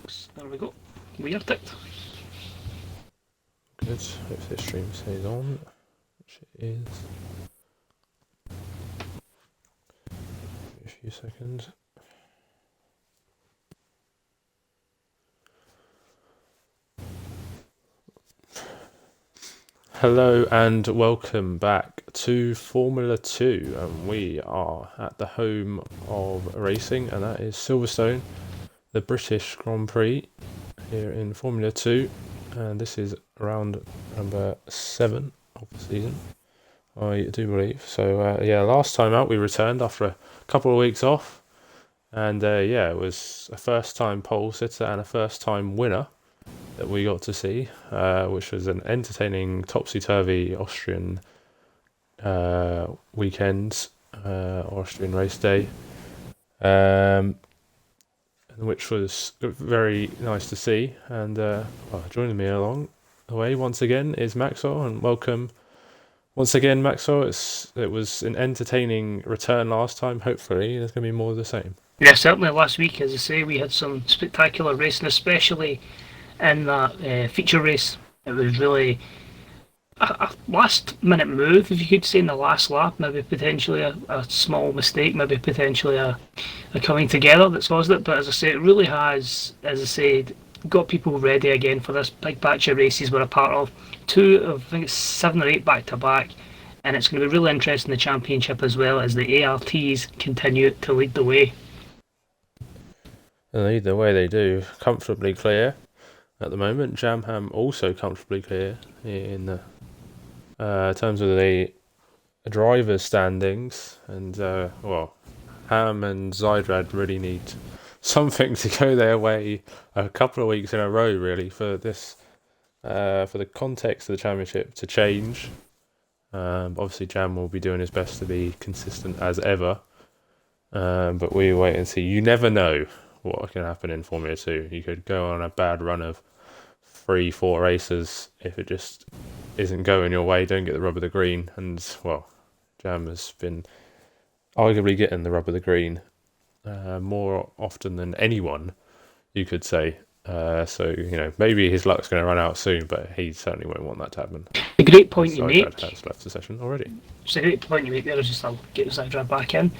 There we go. We are ticked. Good. If this stream stays on, which it is. A few seconds. Hello and welcome back to Formula 2, and we are at the home of racing, and that is Silverstone, the British Grand Prix here in Formula 2, and this is round number 7 of the season, I do believe. So yeah, last time out we returned after a couple of weeks off, and yeah, it was a first time pole sitter and a first time winner that we got to see, which was an entertaining topsy-turvy Austrian weekend, Austrian race day, which was very nice to see. And joining me along the way once again is Maxwell, and welcome once again, Maxwell. It was an entertaining return last time. Hopefully there's going to be more of the same. Yeah, certainly last week, as I say, we had some spectacular racing, especially in that feature race. It was really a last minute move, if you could say, in the last lap, maybe potentially a small mistake, maybe potentially a coming together that's caused it. But as I say, it really has, as I said, got people ready again for this big batch of races we're a part of. Two of, I think it's 7 or 8 back to back, and it's going to be really interesting in the championship as well as the ARTs continue to lead the way. And lead the way they do, comfortably clear at the moment. Jamham also comfortably clear in the terms of the drivers' standings, and well, Ham and Zydrad really need something to go their way a couple of weeks in a row, really, for this, for the context of the championship to change. Obviously, Jam will be doing his best to be consistent as ever, but we wait and see. You never know what can happen in Formula 2. You could go on a bad run of 3-4 races if it just isn't going your way, don't get the rub of the green, and well, Jam has been arguably getting the rub of the green more often than anyone, you could say. So, you know, maybe his luck's going to run out soon, but he certainly won't want that to happen. A great point you make. Has left the session already. It's a great point you make there. I'll get Zydrad back in.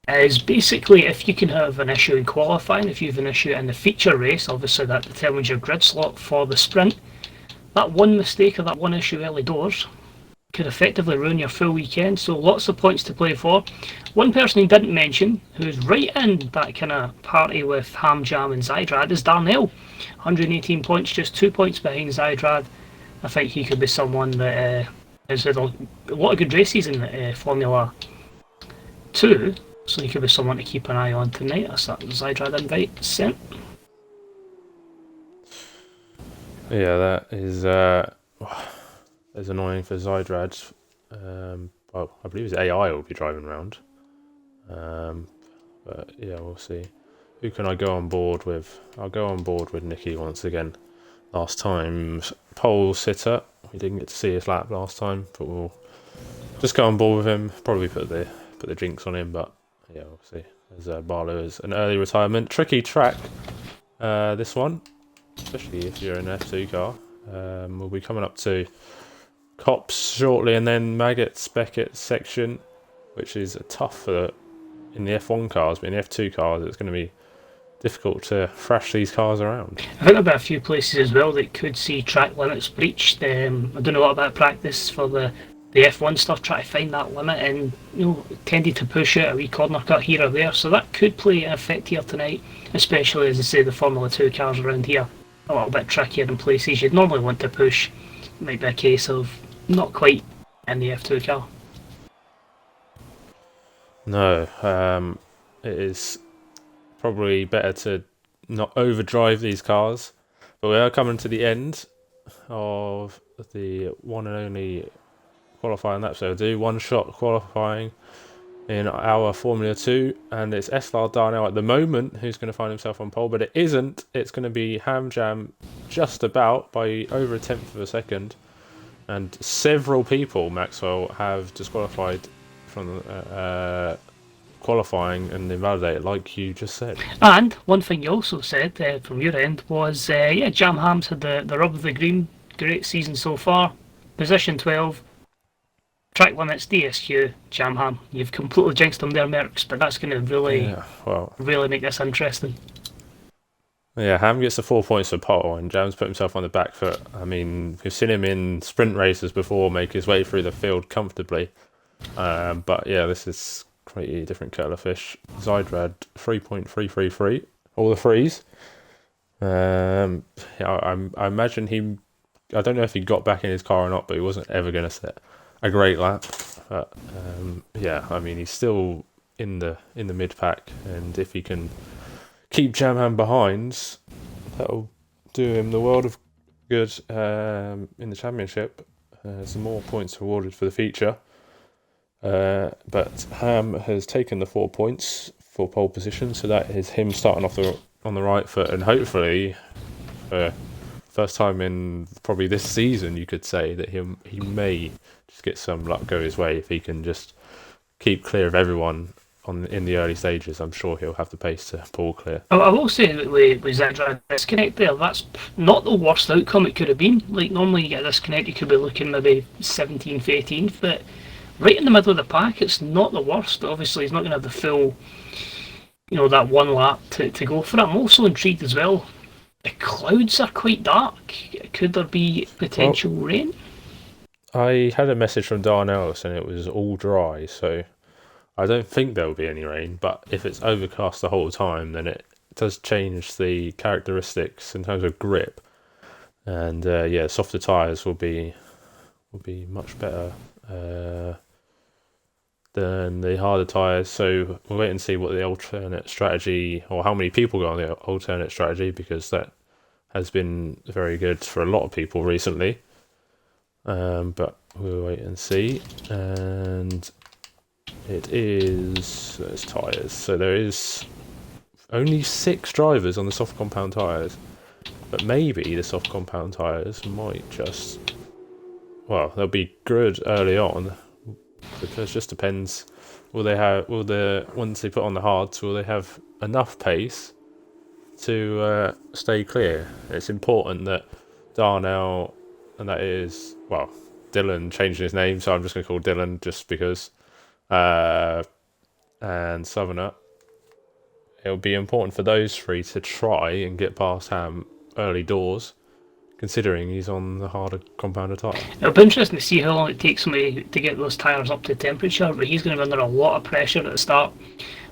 Is basically, if you can have an issue in qualifying, if you have an issue in the feature race, obviously that determines your grid slot for the sprint. That one mistake or that one issue early doors could effectively ruin your full weekend, so lots of points to play for. One person he didn't mention, who's right in that kind of party with Ham, Jam and Zydrad, is Darnell. 118 points, just 2 points behind Zydrad. I think he could be someone that has had a lot of good races in Formula 2, so he could be someone to keep an eye on tonight. That's that Zydrad invite sent. Yeah, that is annoying for Zydrad. Well, I believe his AI will be driving around. But yeah, we'll see. Who can I go on board with? I'll go on board with Nicky once again. Last time's pole sitter. We didn't get to see his lap last time, but we'll just go on board with him. Probably put the jinx on him, but yeah, we'll see. As Barlow is an early retirement. Tricky track, this one, especially if you're in an F2 car. We'll be coming up to Cops shortly, and then Maggots Beckett section, which is tough in the F1 cars, but in the F2 cars it's going to be difficult to thrash these cars around. I think there'll be a few places as well that could see track limits breached. I don't know what about practice for the F1 stuff, try to find that limit, and tended to push out a wee corner cut here or there, so that could play an effect here tonight, especially as I say the Formula 2 cars around here a little bit trickier in places you'd normally want to push. It might be a case of not quite in the F2 car. No, it is probably better to not overdrive these cars, but we are coming to the end of the one and only qualifying lap. So we'll do one shot qualifying in our Formula 2, and it's SLR Darnell at the moment who's going to find himself on pole, but it isn't. It's going to be Ham Jam just about by over a tenth of a second, and several people, Maxwell, have disqualified from qualifying and invalidate it, like you just said. And one thing you also said from your end was, yeah, Jam Ham's had the rub of the green. Great season so far. Position 12. Track limits, DSQ, Jam Ham. You've completely jinxed them there, Mercs, but that's going to really make this interesting. Yeah, Ham gets the 4 points for pole, and Jam's put himself on the back foot. I mean, we've seen him in sprint races before make his way through the field comfortably. But yeah, this is completely different kettle of fish. Zydrad 3.333, all the threes. Yeah, I imagine he. I don't know if he got back in his car or not, but he wasn't ever going to set a great lap. But yeah, I mean, he's still in the mid pack, and if he can keep Jamham behind, that'll do him the world of good in the championship. Some more points awarded for the feature. But Ham has taken the 4 points for pole position, so that is him starting off on the right foot, and hopefully, first time in probably this season, you could say that he may just get some luck go his way if he can just keep clear of everyone in the early stages. I'm sure he'll have the pace to pull clear. I will say that with Zandra disconnect there, that's not the worst outcome it could have been. Like, normally you get a disconnect, you could be looking maybe 17th, 18th, but right in the middle of the pack, it's not the worst. Obviously, he's not going to have the full, that one lap to go for it. I'm also intrigued as well. The clouds are quite dark. Could there be potential rain? I had a message from Darnell saying it was all dry, so I don't think there will be any rain, but if it's overcast the whole time, then it does change the characteristics in terms of grip. And yeah, softer tyres will be much better than the harder tyres. So we'll wait and see what the alternate strategy, or how many people go on the alternate strategy, because that has been very good for a lot of people recently. But we'll wait and see. And there's tyres. So there is only 6 drivers on the soft compound tyres, but maybe the soft compound tyres might just, they'll be good early on, because it just depends. Once they put on the hards, will they have enough pace to stay clear? It's important that Darnell, and that is, Dylan changing his name, so I'm just going to call Dylan just because, and Southerner, it'll be important for those 3 to try and get past Ham early doors, considering he's on the harder compounder tyre. It'll be interesting to see how long it takes him to get those tyres up to temperature, but he's going to be under a lot of pressure at the start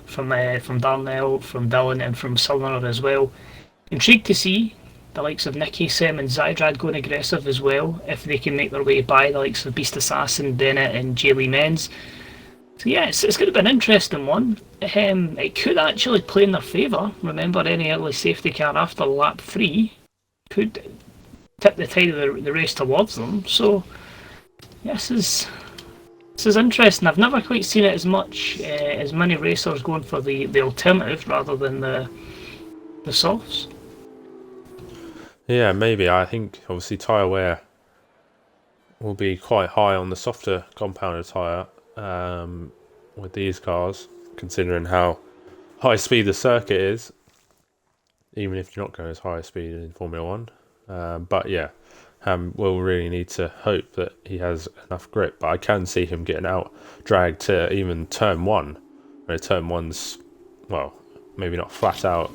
from Darnell, from Dylan, and from Southerner as well. Intrigued to see the likes of Nicky, Sem and Zydrad going aggressive as well, if they can make their way by the likes of Beast Assassin, Bennett and Jaylee Menz. So yeah, it's going to be an interesting one. It could actually play in their favour. Remember, any early safety car after lap 3 could tip the tide of the race towards them. So yes, this is interesting. I've never quite seen it as much, as many racers going for the alternative rather than the softs. Yeah, maybe. I think obviously tyre wear will be quite high on the softer compounded tyre with these cars, considering how high speed the circuit is, even if you're not going as high speed in Formula 1. But yeah, Ham will really need to hope that he has enough grip. But I can see him getting out dragged to even turn 1. Where turn 1's, maybe not flat out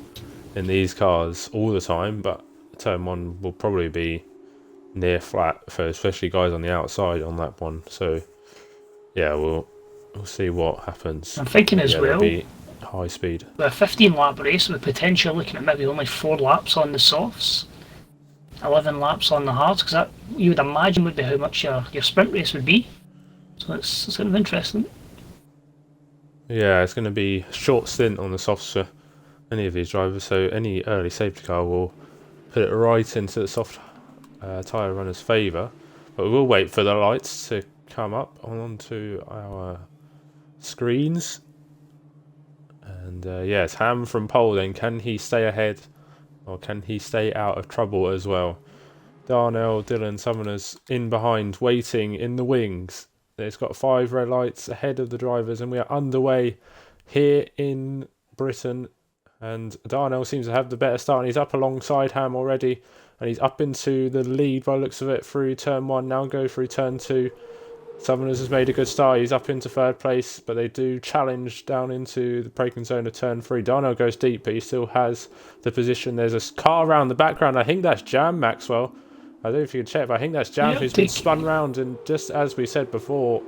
in these cars all the time, but turn 1 will probably be near flat for especially guys on the outside on lap 1. So yeah, we'll see what happens. I'm thinking as well, be high speed. With a 15 lap race, with potential looking at maybe only 4 laps on the softs, 11 laps on the hards, because you would imagine would be how much your sprint race would be. So it's kind of interesting. Yeah, it's going to be a short stint on the softs for any of these drivers, so any early safety car will put it right into the soft tyre runner's favour. But we will wait for the lights to come up onto our screens. And it's Ham from pole then. Can he stay ahead, or can he stay out of trouble as well? Darnell, Dylan, Summoners in behind, waiting in the wings. It's got 5 red lights ahead of the drivers, and we are underway here in Britain. And Darnell seems to have the better start, and he's up alongside Ham already, and he's up into the lead by the looks of it through turn 1, now go through turn 2. Southerners has made a good start, he's up into 3rd place, but they do challenge down into the braking zone of turn 3. Darnell goes deep, but he still has the position. There's a car around the background, I think that's Jam Maxwell. I don't know if you can check, but I think that's Jam who's been spun round, and just as we said before,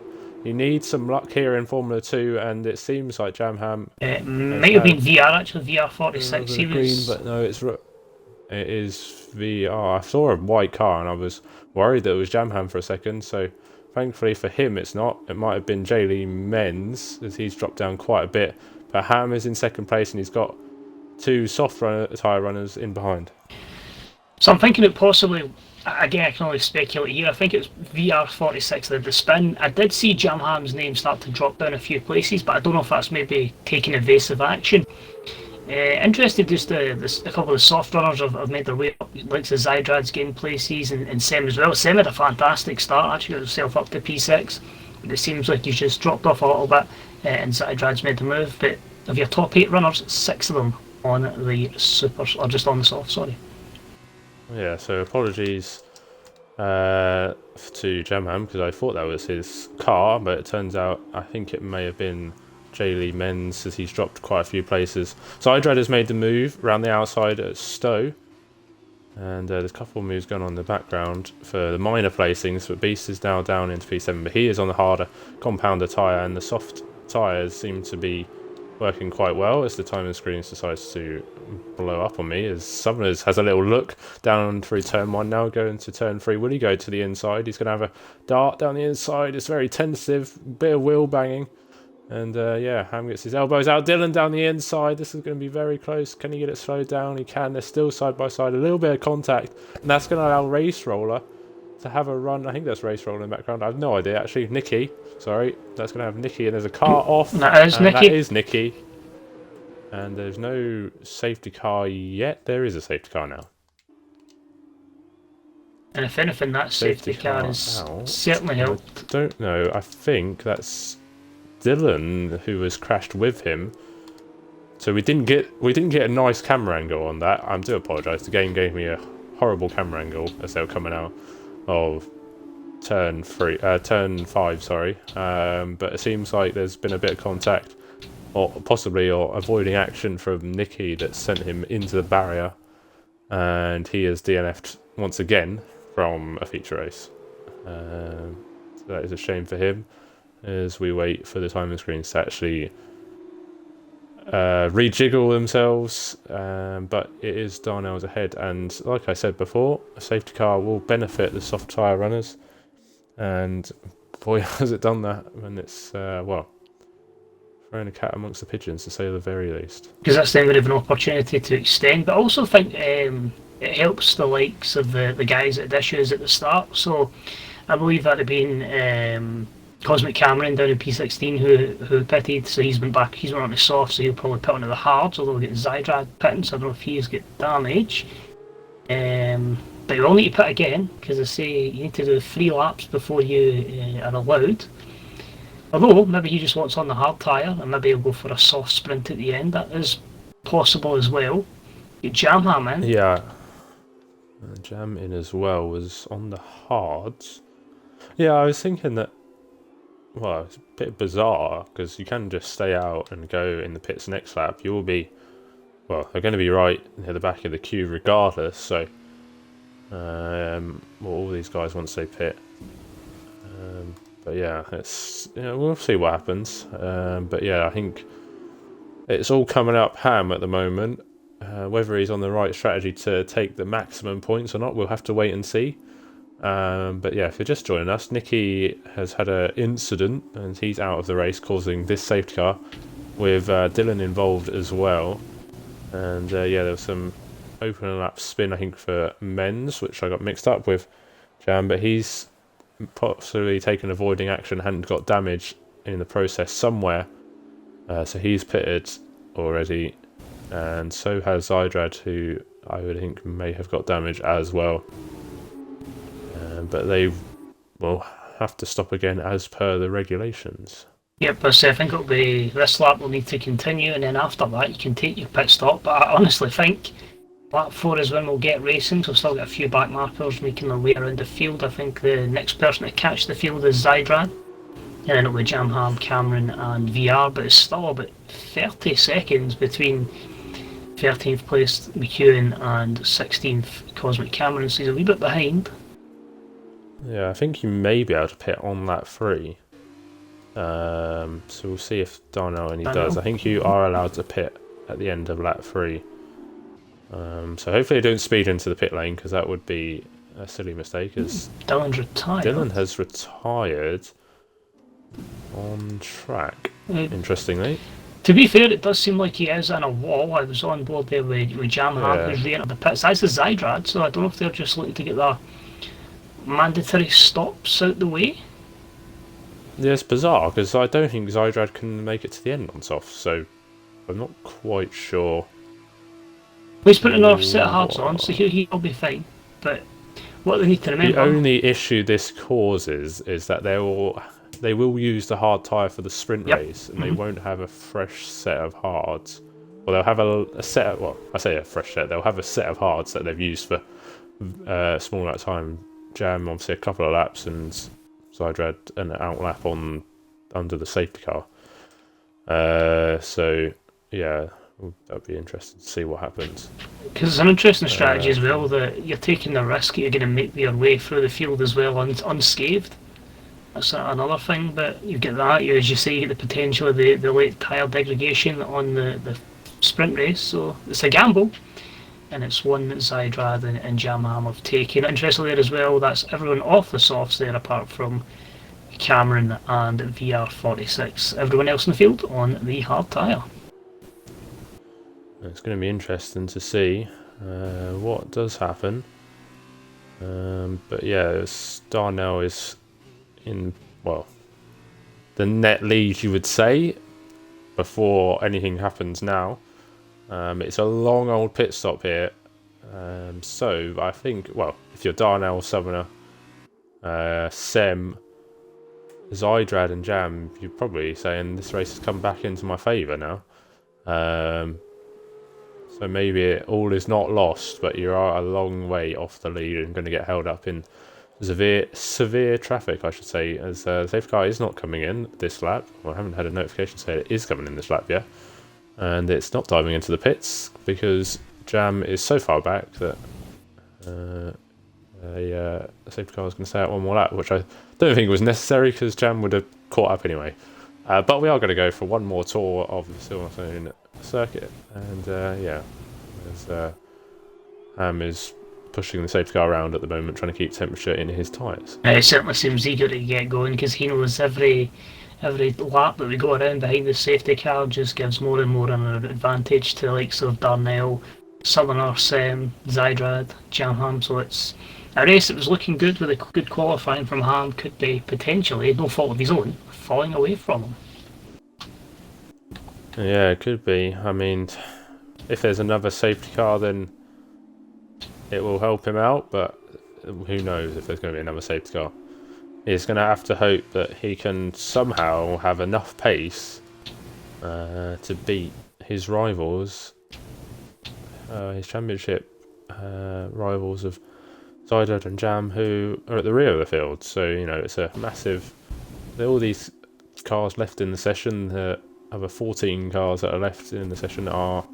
you need some luck here in Formula 2, and it seems like Jam Ham... It might have been VR, actually, VR46. He green, was... but no, it is VR. I saw a white car, and I was worried that it was Jam Ham for a second, so thankfully for him it's not. It might have been Jaylee Menz, as he's dropped down quite a bit, but Ham is in 2nd place, and he's got 2 soft tyre runners in behind. So I'm thinking it possibly... Again, I can only speculate here. I think it's VR46 that the spin. I did see Jam Ham's name start to drop down a few places, but I don't know if that's maybe taking evasive action. Interested, just a couple of the soft runners have made their way up. Like the Zydrad's getting places, and Sem as well. Sem had a fantastic start, actually got himself up to P6. But it seems like he's just dropped off a little bit, and Zydrad's made the move. But of your top 8 runners, 6 of them on the supers, or just on the soft, sorry. Yeah, so apologies to Jamham, because I thought that was his car, but it turns out I think it may have been Jaylee Menz, as he's dropped quite a few places. So Hydrad has made the move around the outside at Stowe, and there's a couple of moves going on in the background for the minor placings, but Beast is now down into P7, but he is on the harder compounder tyre, and the soft tyres seem to be working quite well as the timing screen decides to blow up on me, as Southerners has a little look down through turn 1 now, going to turn 3. Will he go to the inside? He's going to have a dart down the inside. It's very tentative, bit of wheel banging, and yeah, Ham gets his elbows out. Dylan down the inside. This is going to be very close. Can he get it slowed down? He can. They're still side by side, a little bit of contact, and that's going to allow Race Roller to have a run. I think that's Race Roller in the background. I have no idea, actually. Nikki, sorry, that's going to have Nikki, and there's a car off. That is Nikki. That is Nikki. And there's no safety car yet. There is a safety car now. And if anything, that safety car has certainly helped. I don't know. I think that's Dylan who has crashed with him. So we didn't get a nice camera angle on that. I do apologise. The game gave me a horrible camera angle as they were coming out of turn 5. Sorry. But it seems like there's been a bit of contact, or possibly avoiding action from Nicky that sent him into the barrier, and he has DNF'd once again from a feature race. So that is a shame for him, as we wait for the timing screens to actually rejiggle themselves, but it is Darnell's ahead, and like I said before, a safety car will benefit the soft tyre runners, and boy has it done that when it's well, throwing a cat amongst the pigeons, to say the very least. Because that's then we have an opportunity to extend, but I also think it helps the likes of the guys that had issues at the start. So I believe that had been Cosmic Cameron down in P16 who pitted, so he's went on the soft, so he'll probably pit onto the hards, although we'll get Zydrad pitting, so I don't know if he's got damage. But you will need to pit again, because I say you need to do 3 laps before you are allowed. Although, maybe he just wants on the hard tyre, and maybe he'll go for a soft sprint at the end. That is possible as well. Get Jam Ham in. Yeah. Jam in as well was on the hards. Yeah, I was thinking that, well, it's a bit bizarre, because you can just stay out and go in the pits next lap. You will be, well, they're going to be right near the back of the queue regardless, so well, all these guys once they pit. But yeah, it's, you know, we'll see what happens. But yeah, I think it's all coming up Ham at the moment. Whether he's on the right strategy to take the maximum points or not, we'll have to wait and see. But yeah, if you're just joining us, Nicky has had an incident and he's out of the race, causing this safety car, with Dylan involved as well. And yeah, there was some open lap spin, I think, for men's, which I got mixed up with Jam, but he's possibly taken avoiding action, hadn't got damage in the process somewhere, so he's pitted already, and so has Zydrad, who I would think may have got damage as well, but they will have to stop again as per the regulations. Yep, but I think it'll be this lap will need to continue, and then after that you can take your pit stop. But I honestly think lap 4 is when we'll get racing, so we've still got a few back markers making their way around the field. I think the next person to catch the field is Zydrad, and then it'll be Jamham, Cameron, and VR, but it's still about 30 seconds between 13th place McEwen and 16th Cosmic Cameron, so he's a wee bit behind. Yeah, I think you may be able to pit on lap 3. So we'll see if Darnell and he does. I think you are allowed to pit at the end of lap 3. So hopefully they don't speed into the pit lane, because that would be a silly mistake, as Dylan's retired. Dylan has retired on track, interestingly. To be fair, it does seem like he is in a wall. I was on board there with Jamham, who's re-entered the pits. That's the Zydrad, so I don't know if they're just looking to get the mandatory stops out the way. Yeah, it's bizarre, because I don't think Zydrad can make it to the end on soft, so I'm not quite sure. He's put another set of hards on, so he'll be fine. But what they need to remember... The only issue this causes is that they will use the hard tyre for the sprint race, and they won't have a fresh set of hards. Well, they'll have a set of... Well, I say a fresh set. They'll have a set of hards that they've used for a small amount of time. Jam, obviously, a couple of laps, and Zydrad an outlap under the safety car. So, yeah... That'd be interesting to see what happens. Because it's an interesting strategy as well, that you're taking the risk, you're going to make your way through the field as well unscathed. That's another thing, but you get that, as you say, you get the potential of the late tyre degradation on the sprint race, so it's a gamble, and it's one that Zydrad and Jamham have taken. Interestingly there as well, that's everyone off the softs there apart from Cameron and VR46. Everyone else in the field on the hard tyre. It's going to be interesting to see what does happen. But yeah, Darnell is in, well, the net lead, you would say, before anything happens now. It's a long old pit stop here. So I think, well, if you're Darnell, Southerner, Sem, Zydrad and Jam, you're probably saying this race has come back into my favour now. So maybe all is not lost, but you are a long way off the lead and going to get held up in severe traffic, I should say, as the safety car is not coming in this lap. Well, I haven't had a notification say it is coming in this lap yet. And it's not diving into the pits because Jam is so far back that the safety car is going to stay out one more lap, which I don't think was necessary because Jam would have caught up anyway. But we are going to go for one more tour of the Silverstone circuit, and yeah, as Ham is pushing the safety car around at the moment, trying to keep temperature in his tyres. It certainly seems eager to get going because he knows every lap that we go around behind the safety car just gives more and more an advantage to the likes of Darnell, Southerner, Sem, Zydrad, Jamham. So it's a race that was looking good with a good qualifying from Ham, could be potentially, no fault of his own, falling away from him. Yeah, it could be. I mean, if there's another safety car, then it will help him out, but who knows if there's going to be another safety car. He's going to have to hope that he can somehow have enough pace to beat his rivals, his championship rivals of Zydrad and Jam, who are at the rear of the field. So, you know, it's a massive... There are all these cars left in the session. The other 14 cars that are left in the session are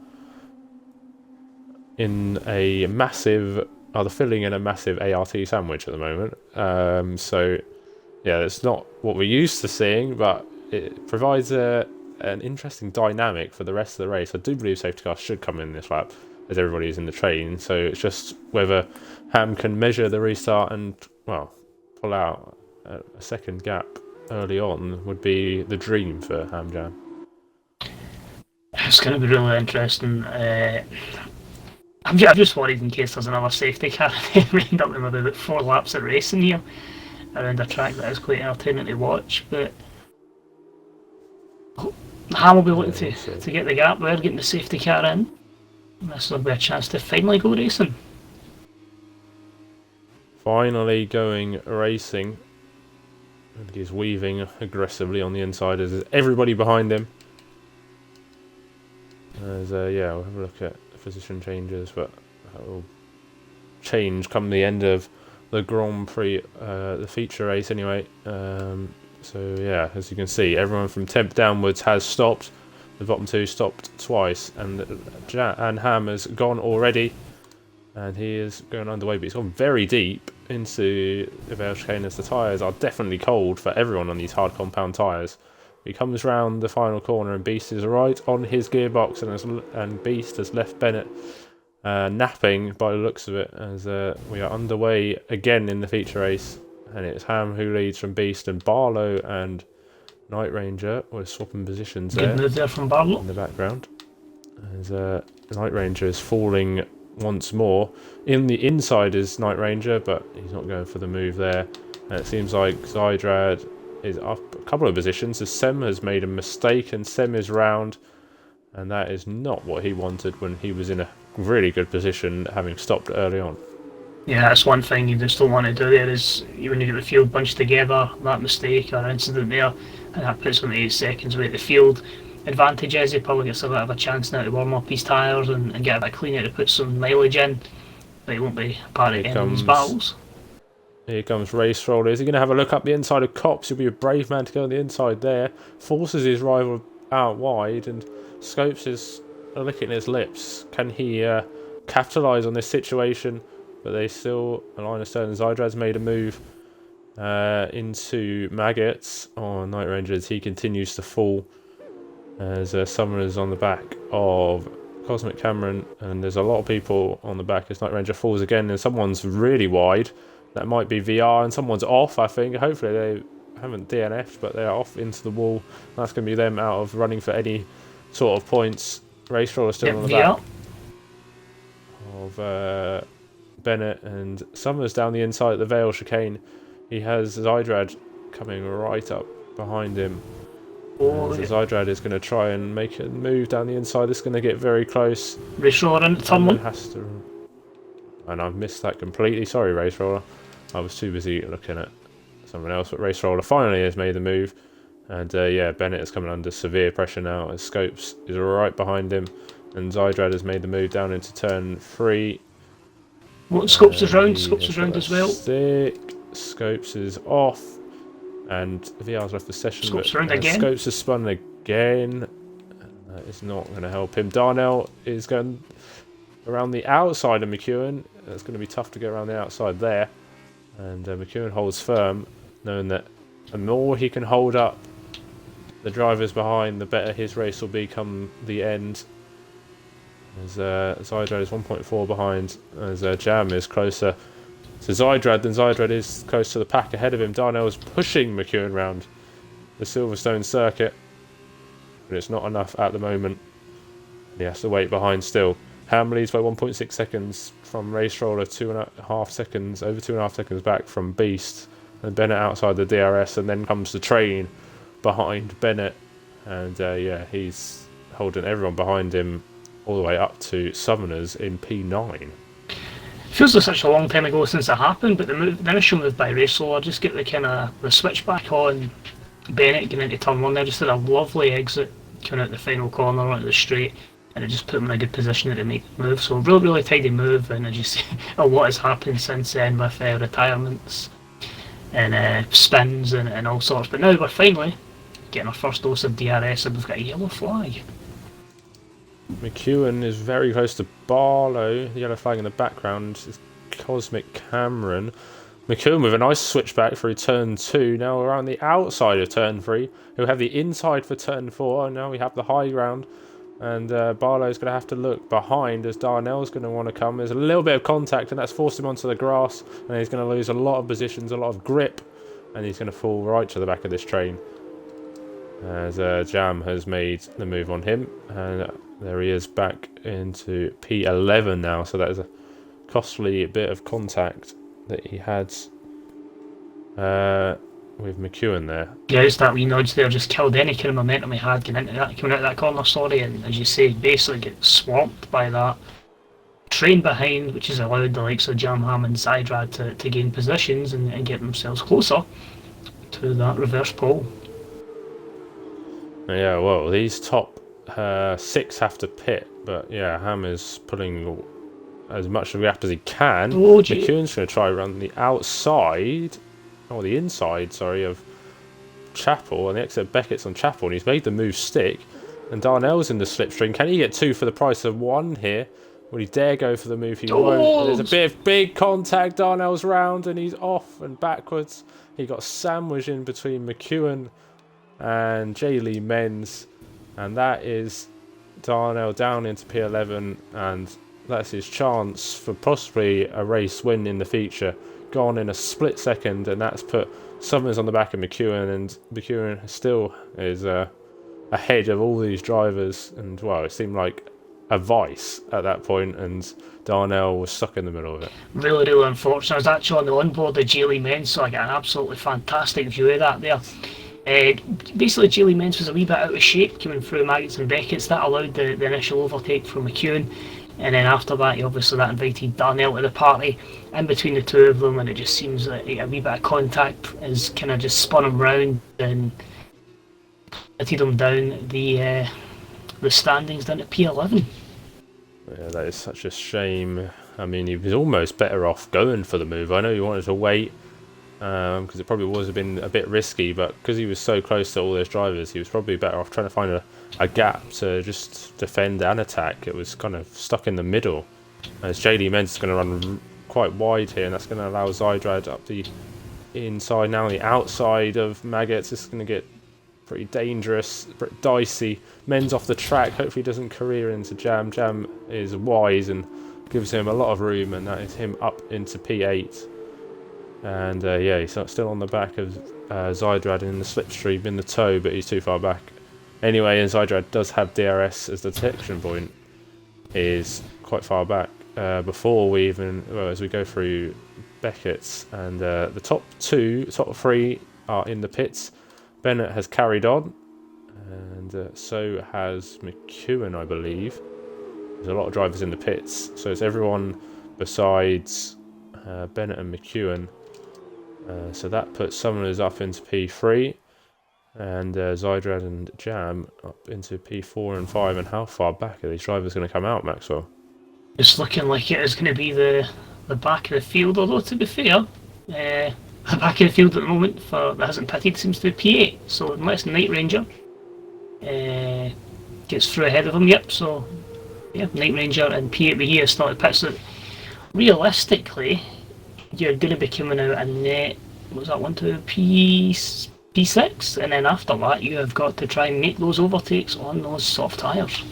in a massive... Are filling in a massive ART sandwich at the moment. So, yeah, it's not what we're used to seeing, but it provides an interesting dynamic for the rest of the race. I do believe safety cars should come in this lap, as everybody is in the train. So it's just whether Ham can measure the restart and, well, pull out a second gap early on would be the dream for Ham Jam. It's going to be really interesting. I'm just worried in case there's another safety car and we end up with about 4 laps of racing here around a track that is quite entertaining to watch. But Ham will be looking to get the gap there, getting the safety car in. This will be a chance to finally go racing. Finally going racing. And he's weaving aggressively on the inside as everybody behind him. As yeah, we'll have a look at position changes, but that will change come the end of the Grand Prix, the feature race anyway. So yeah, as you can see, everyone from 10th downwards has stopped. The bottom two stopped twice, and Ham has gone already, and he is going underway, but he's gone very deep into the Vale chicane as the tyres are definitely cold for everyone on these hard compound tyres. He comes round the final corner, and Beast is right on his gearbox, and Beast has left Bennett napping by the looks of it, as we are underway again in the feature race, and it's Ham who leads from Beast, and Barlow and Night Ranger were swapping positions there. Good move there from Barlow in the background, as Night Ranger is falling once more. In the inside is Night Ranger, but he's not going for the move there, and it seems like Zydrad is up a couple of positions as Sem has made a mistake, and Sem is round, and that is not what he wanted when he was in a really good position, having stopped early on. Yeah, that's one thing you just don't want to do there, is when you get the field bunched together, that mistake or incident there, and that puts him 8 seconds away. The field advantage is he probably gets a bit of a chance now to warm up his tyres and get a bit cleaner to put some mileage in, but he won't be part of any of these battles. Here comes Race Roller. Is he going to have a look up the inside of Cops? He'll be a brave man to go on the inside there. Forces his rival out wide, and Scopes is licking his lips. Can he capitalise on this situation? But they still, Alina Stern and Zydrad's made a move into Maggots on Night Ranger as he continues to fall. As Summoners on the back of Cosmic Cameron, and there's a lot of people on the back as Night Ranger falls again, and someone's really wide. That might be VR, and someone's off, I think. Hopefully they haven't DNF'd, but they're off into the wall. That's going to be them out of running for any sort of points. Race Roller still on the back of Bennett, and Summers down the inside of the Vale chicane. He has Zydrad coming right up behind him. So Zydrad is going to try and make a move down the inside. It's going to get very close. Race Roller into someone. And I've missed that completely. Sorry, Race Roller. I was too busy looking at someone else. But Race Roller finally has made the move. And yeah, Bennett is coming under severe pressure now as Scopes is right behind him. And Zydrad has made the move down into turn 3. Well, Scopes is round. Scopes is round as well. Scopes is off. And VR's left the session. Scopes round again. Scopes has spun again. That is not going to help him. Darnell is going around the outside of McEwen. It's going to be tough to get around the outside there. And McEwen holds firm, knowing that the more he can hold up the drivers behind, the better his race will be come the end. As Zydrad is 1.4 behind, as Jam is closer to Zydrad than Zydrad is close to the pack ahead of him. Darnell is pushing McEwen round the Silverstone circuit, but it's not enough at the moment. He has to wait behind still. Ham leads by 1.6 seconds from Race Roller, 2.5 seconds, over 2.5 seconds back from Beast, and Bennett outside the DRS, and then comes the train behind Bennett, and yeah, he's holding everyone behind him all the way up to Summoners in P9. Feels like such a long time ago since it happened, but the initial move by Race Roller, just get the kind of the switch back on Bennett getting into turn 1 there, just did a lovely exit coming out the final corner onto the straight, and it just put him in a good position to make the move. So really tidy move, and as you see, a lot has happened since then with retirements and spins and all sorts. But now we're finally getting our first dose of DRS, and we've got a yellow flag. McEwen is very close to Barlow. The yellow flag in the background is Cosmic Cameron. McEwen with a nice switchback through turn 2. Now we're on the outside of turn 3. We'll have the inside for turn 4. And now we have the high ground. And Barlow's going to have to look behind as Darnell's going to want to come. There's a little bit of contact, and that's forced him onto the grass. And he's going to lose a lot of positions, a lot of grip. And he's going to fall right to the back of this train. As Jam has made the move on him. And there he is back into P11 now. So that is a costly bit of contact that he had with McEwen there. Yeah, just that wee nudge there just killed any kind of momentum he had coming out of that corner, and as you say, basically get swamped by that train behind, which has allowed the likes of Jam Ham and Zydrad to gain positions and get themselves closer to that reverse pole. Yeah, well, these top 6 have to pit, but yeah, Ham is pulling as much of the gap as he can. Oh, gee. McEwen's going to try run the outside, or the inside, sorry, of Chapel, and the exit of Beckett's on Chapel, and he's made the move stick. And Darnell's in the slipstream. Can he get 2 for the price of 1 here? Will he dare go for the move? He won't. There's a bit of big contact. Darnell's round, and he's off and backwards. He got sandwiched in between McEwen and J. Lee Menz, and that is Darnell down into P11, and that's his chance for possibly a race win in the future. Gone in a split second, and that's put Summers on the back of McEwen, and McEwen still is ahead of all these drivers. And well, it seemed like a vice at that point, and Darnell was stuck in the middle of it. Really, really unfortunate. I was actually on the onboard of J. Lee Menz, so I got an absolutely fantastic view of that there. Basically, J. Lee Menz was a wee bit out of shape coming through Maggots and Beckett's. That allowed the initial overtake from McEwen, and then after that, obviously that invited Darnell to the party in between the two of them, and it just seems that a wee bit of contact has kind of just spun him round and letted him down the standings down to P11. Yeah, that is such a shame. I mean, he was almost better off going for the move. I know he wanted to wait, because it probably would have been a bit risky, but because he was so close to all those drivers, he was probably better off trying to find a gap to just defend and attack. It was kind of stuck in the middle. As JD Menz is going to run quite wide here, and that's going to allow Zydrad up the inside. Now on the outside of Maggots, this is going to get pretty dangerous, pretty dicey. Menz off the track, hopefully doesn't career into Jam. Jam is wise and gives him a lot of room, and that is him up into P8. And yeah, he's still on the back of Zydrad in the slipstream in the tow, but he's too far back. Anyway, and Zydrad does have DRS as the detection point, is quite far back. Before we even, well, as we go through Beckett's, and the top 3 are in the pits. Bennett has carried on, and so has McEwen, I believe. There's a lot of drivers in the pits, so it's everyone besides Bennett and McEwen. So that puts Summers up into P3, and Zydrad and Jam up into P4 and 5. And how far back are these drivers going to come out, Maxwell? It's looking like it is going to be the back of the field, although to be fair, the back of the field at the moment for that hasn't pitted seems to be P8, so unless Night Ranger gets through ahead of him, yep, so yeah, Night Ranger and P8 be here started pits. So realistically, you're going to be coming out in net, what's that, 1 to P6, and then after that you have got to try and make those overtakes on those soft tyres.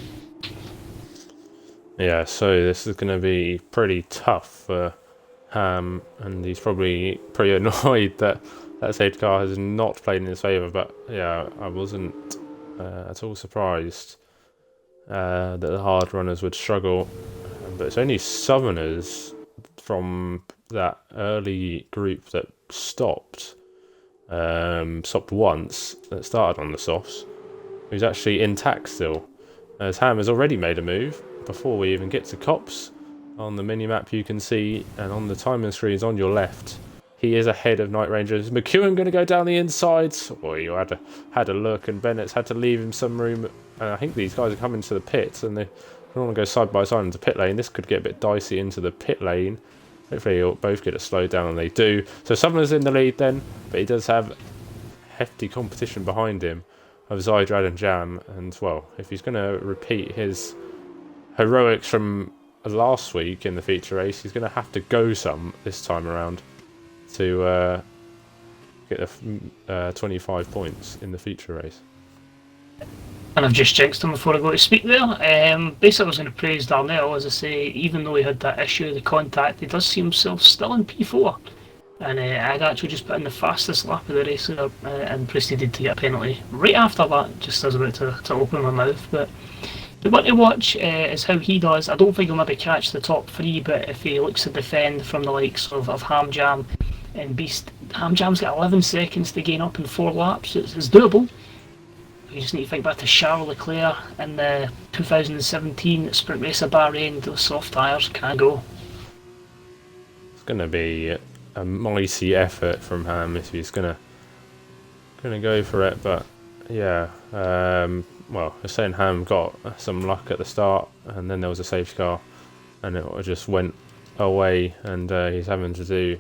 Yeah, so this is going to be pretty tough for Ham, and he's probably pretty annoyed that safety car has not played in his favour, but yeah, I wasn't at all surprised that the hard runners would struggle. But it's only Southerners from that early group that stopped once, that started on the softs, who's actually intact still, as Ham has already made a move before we even get to Cops. On the mini-map you can see, and on the timing screens on your left, he is ahead of Night Ranger. Is McEwen going to go down the inside? Boy, you had a look, and Bennett's had to leave him some room. And I think these guys are coming to the pits, and they don't want to go side by side into pit lane. This could get a bit dicey into the pit lane. Hopefully you'll both get it slowed down, and they do. So Sumner's in the lead then, but he does have hefty competition behind him of Zydrad and Jam. And well, if he's going to repeat his heroics from last week in the feature race, he's going to have to go some this time around to get the 25 points in the feature race. And I've just jinxed him before I go to speak there. Basically I was going to praise Darnell, as I say, even though he had that issue, the contact, he does see himself still in P4. And I'd actually just put in the fastest lap of the race and proceeded to get a penalty right after that, just as I was about to open my mouth. But the one to watch is how he does. I don't think he'll maybe catch the top 3, but if he looks to defend from the likes of Ham Jam and Beast, Ham Jam's got 11 seconds to gain up in 4 laps. It's doable. You just need to think back to Charles Leclerc in the 2017 sprint race of Bahrain. Those soft tyres can go. It's going to be a mighty effort from Ham if he's going to going to go for it, but yeah. Well, Hussein Ham got some luck at the start, and then there was a safety car, and it just went away, and he's having to do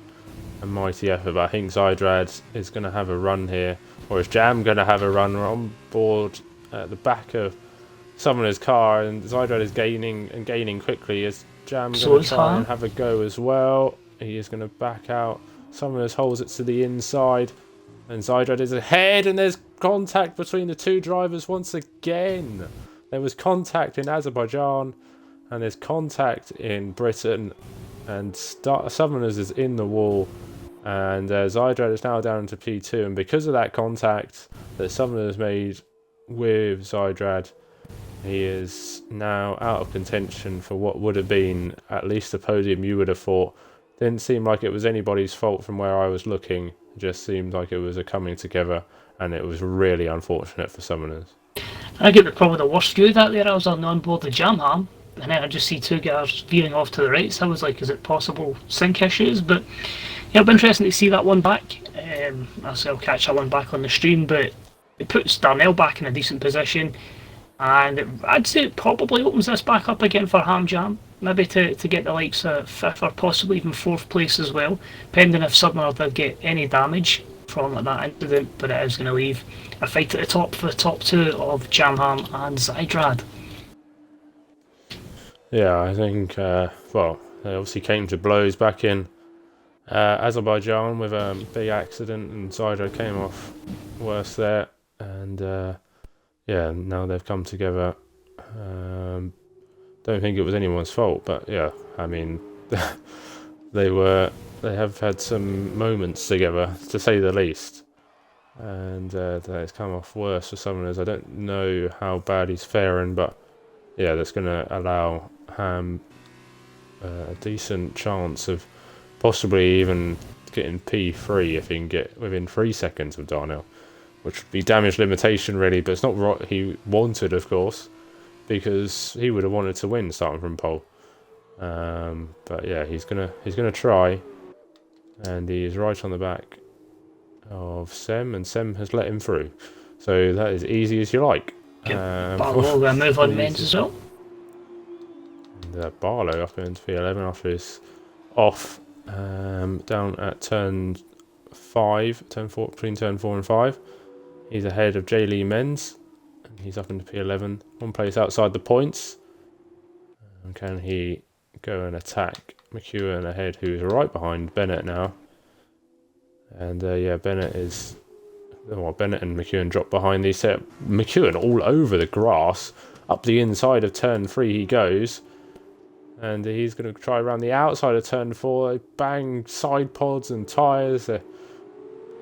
a mighty effort. But I think Zydrad is going to have a run here, or is Jam going to have a run? We're on board at the back of Summoner's car, and Zydrad is gaining quickly. Is Jam going to try and have a go as well? He is going to back out. Summoners holds it to the inside, and Zydrad is ahead, and there's contact between the two drivers once again. There was contact in Azerbaijan, and there's contact in Britain, and Summoners is in the wall, and Zydrad is now down to P2, and because of that contact that Summoners made with Zydrad, he is now out of contention for what would have been at least a podium. You would have thought. Didn't seem like it was anybody's fault from where I was looking. It just seemed like it was a coming together, and it was really unfortunate for Summoners. I get probably the worst view of that there. I was on board the Jam Ham, and then I just see two guys veering off to the right, so I was like, is it possible sync issues? But yeah, it'll be interesting to see that one back. I'll catch that one back on the stream, but it puts Darnell back in a decent position, and I'd say it probably opens this back up again for Ham Jam. Maybe to get the likes of 5th or possibly even 4th place as well, depending if Summoner did get any damage from that incident, but it is going to leave a fight at the top for the top two of Jam Ham and Zydrad. Yeah, I think, well, they obviously came to blows back in Azerbaijan with a big accident, and Zydrad came off worse there, and yeah, now they've come together. Don't think it was anyone's fault, but yeah, I mean, they have had some moments together, to say the least, and it's come off worse for Summoners. I don't know how bad he's faring, but yeah, that's going to allow Ham a decent chance of possibly even getting P3 if he can get within 3 seconds of Darnell, which would be damage limitation really, but it's not what he wanted, of course, because he would have wanted to win starting from pole. But yeah, he's gonna try, and he is right on the back of Sem, and Sem has let him through. So that is easy as you like. Barlow will move on men's as well. And Barlow up into P11 after his off down at turn 5, between turn 4 and 5. He's ahead of J. Lee Menz. He's up into P11, one place outside the points. Can he go and attack McEwen ahead, who is right behind Bennett now? And yeah, Bennett and McEwen drop behind these. McEwen all over the grass, up the inside of turn 3 he goes. And he's going to try around the outside of turn 4. They bang side pods and tyres. They're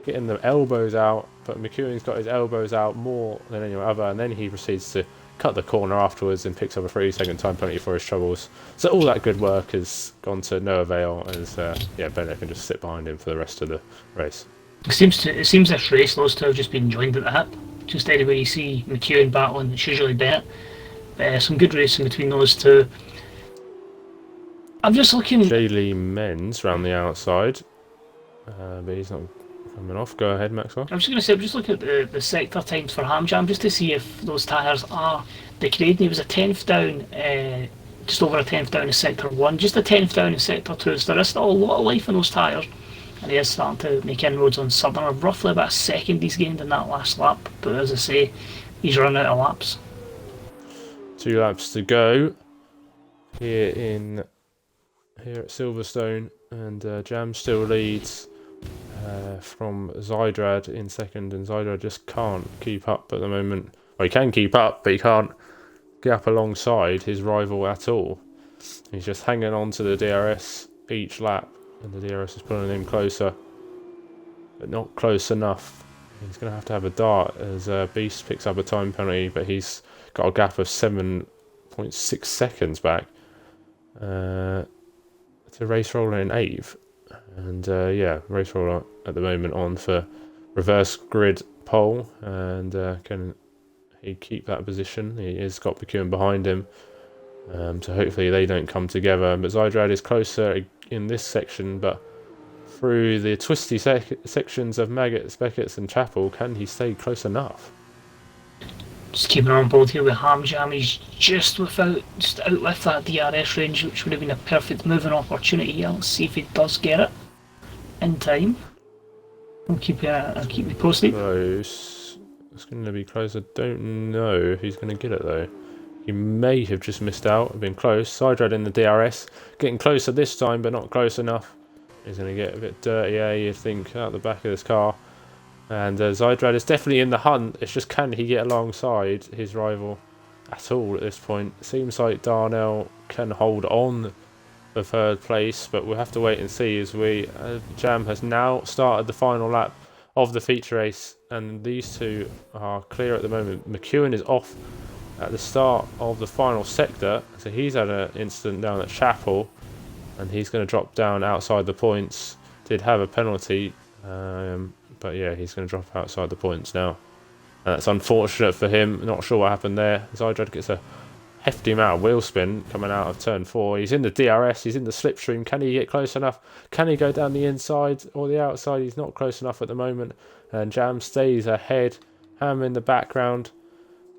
getting the elbows out, but McEwen's got his elbows out more than anyone other, and then he proceeds to cut the corner afterwards and picks up a 3-second time penalty for his troubles. So all that good work has gone to no avail, as yeah, Bennett can just sit behind him for the rest of the race. It seems this race, those two have just been joined at the hip. Just anywhere you see McEwen battling, it's usually Bennett. Some good racing between those two. I'm just looking. J. Lee Menz round the outside, but he's not coming off. Go ahead, Maxwell. I was just going to say, I'm just looking at the sector times for Ham Jam just to see if those tyres are degrading. He was a 10th down, just over a 10th down in sector 1, just a 10th down in sector 2. So there is still a lot of life in those tyres, and he is starting to make inroads on Southerner. Roughly about a second he's gained in that last lap, but as I say, he's run out of laps. 2 laps to go here at Silverstone, and Jam still leads from Zydrad in second, and Zydrad just can't keep up at the moment. Well, he can keep up, but he can't get up alongside his rival at all. He's just hanging on to the DRS each lap, and the DRS is pulling him closer, but not close enough. He's going to have a dart as Beast picks up a time penalty, but he's got a gap of 7.6 seconds back to Race Roller in 8th. And yeah, Race Roller at the moment on for reverse grid pole, and can he keep that position? He has got McEwen behind him, so hopefully they don't come together. But Zydrad is closer in this section, but through the twisty sections of Maggots, Beckett's and Chapel. Can he stay close enough? Just keeping on board here with Ham Jam. He's just out with that DRS range, which would have been a perfect moving opportunity here. Let's see if he does get it in time. I'll keep you posted. Close. It's going to be close. I don't know if he's going to get it though. He may have just missed out. Been close. Sidered in the DRS. Getting closer this time, but not close enough. He's going to get a bit dirty, you think, out the back of this car. And Zydrad is definitely in the hunt. It's just, can he get alongside his rival at all at this point? It seems like Darnell can hold on for third place, but we'll have to wait and see as Jam has now started the final lap of the feature race, and these two are clear at the moment. McEwen is off at the start of the final sector, so he's had an incident down at Chapel, and he's going to drop down outside the points. Did have a penalty, but yeah, he's going to drop outside the points now. And that's unfortunate for him. Not sure what happened there. Zydrad gets a hefty amount of wheel spin coming out of turn 4. He's in the DRS, he's in the slipstream. Can he get close enough? Can he go down the inside or the outside? He's not close enough at the moment. And Jam stays ahead. Ham in the background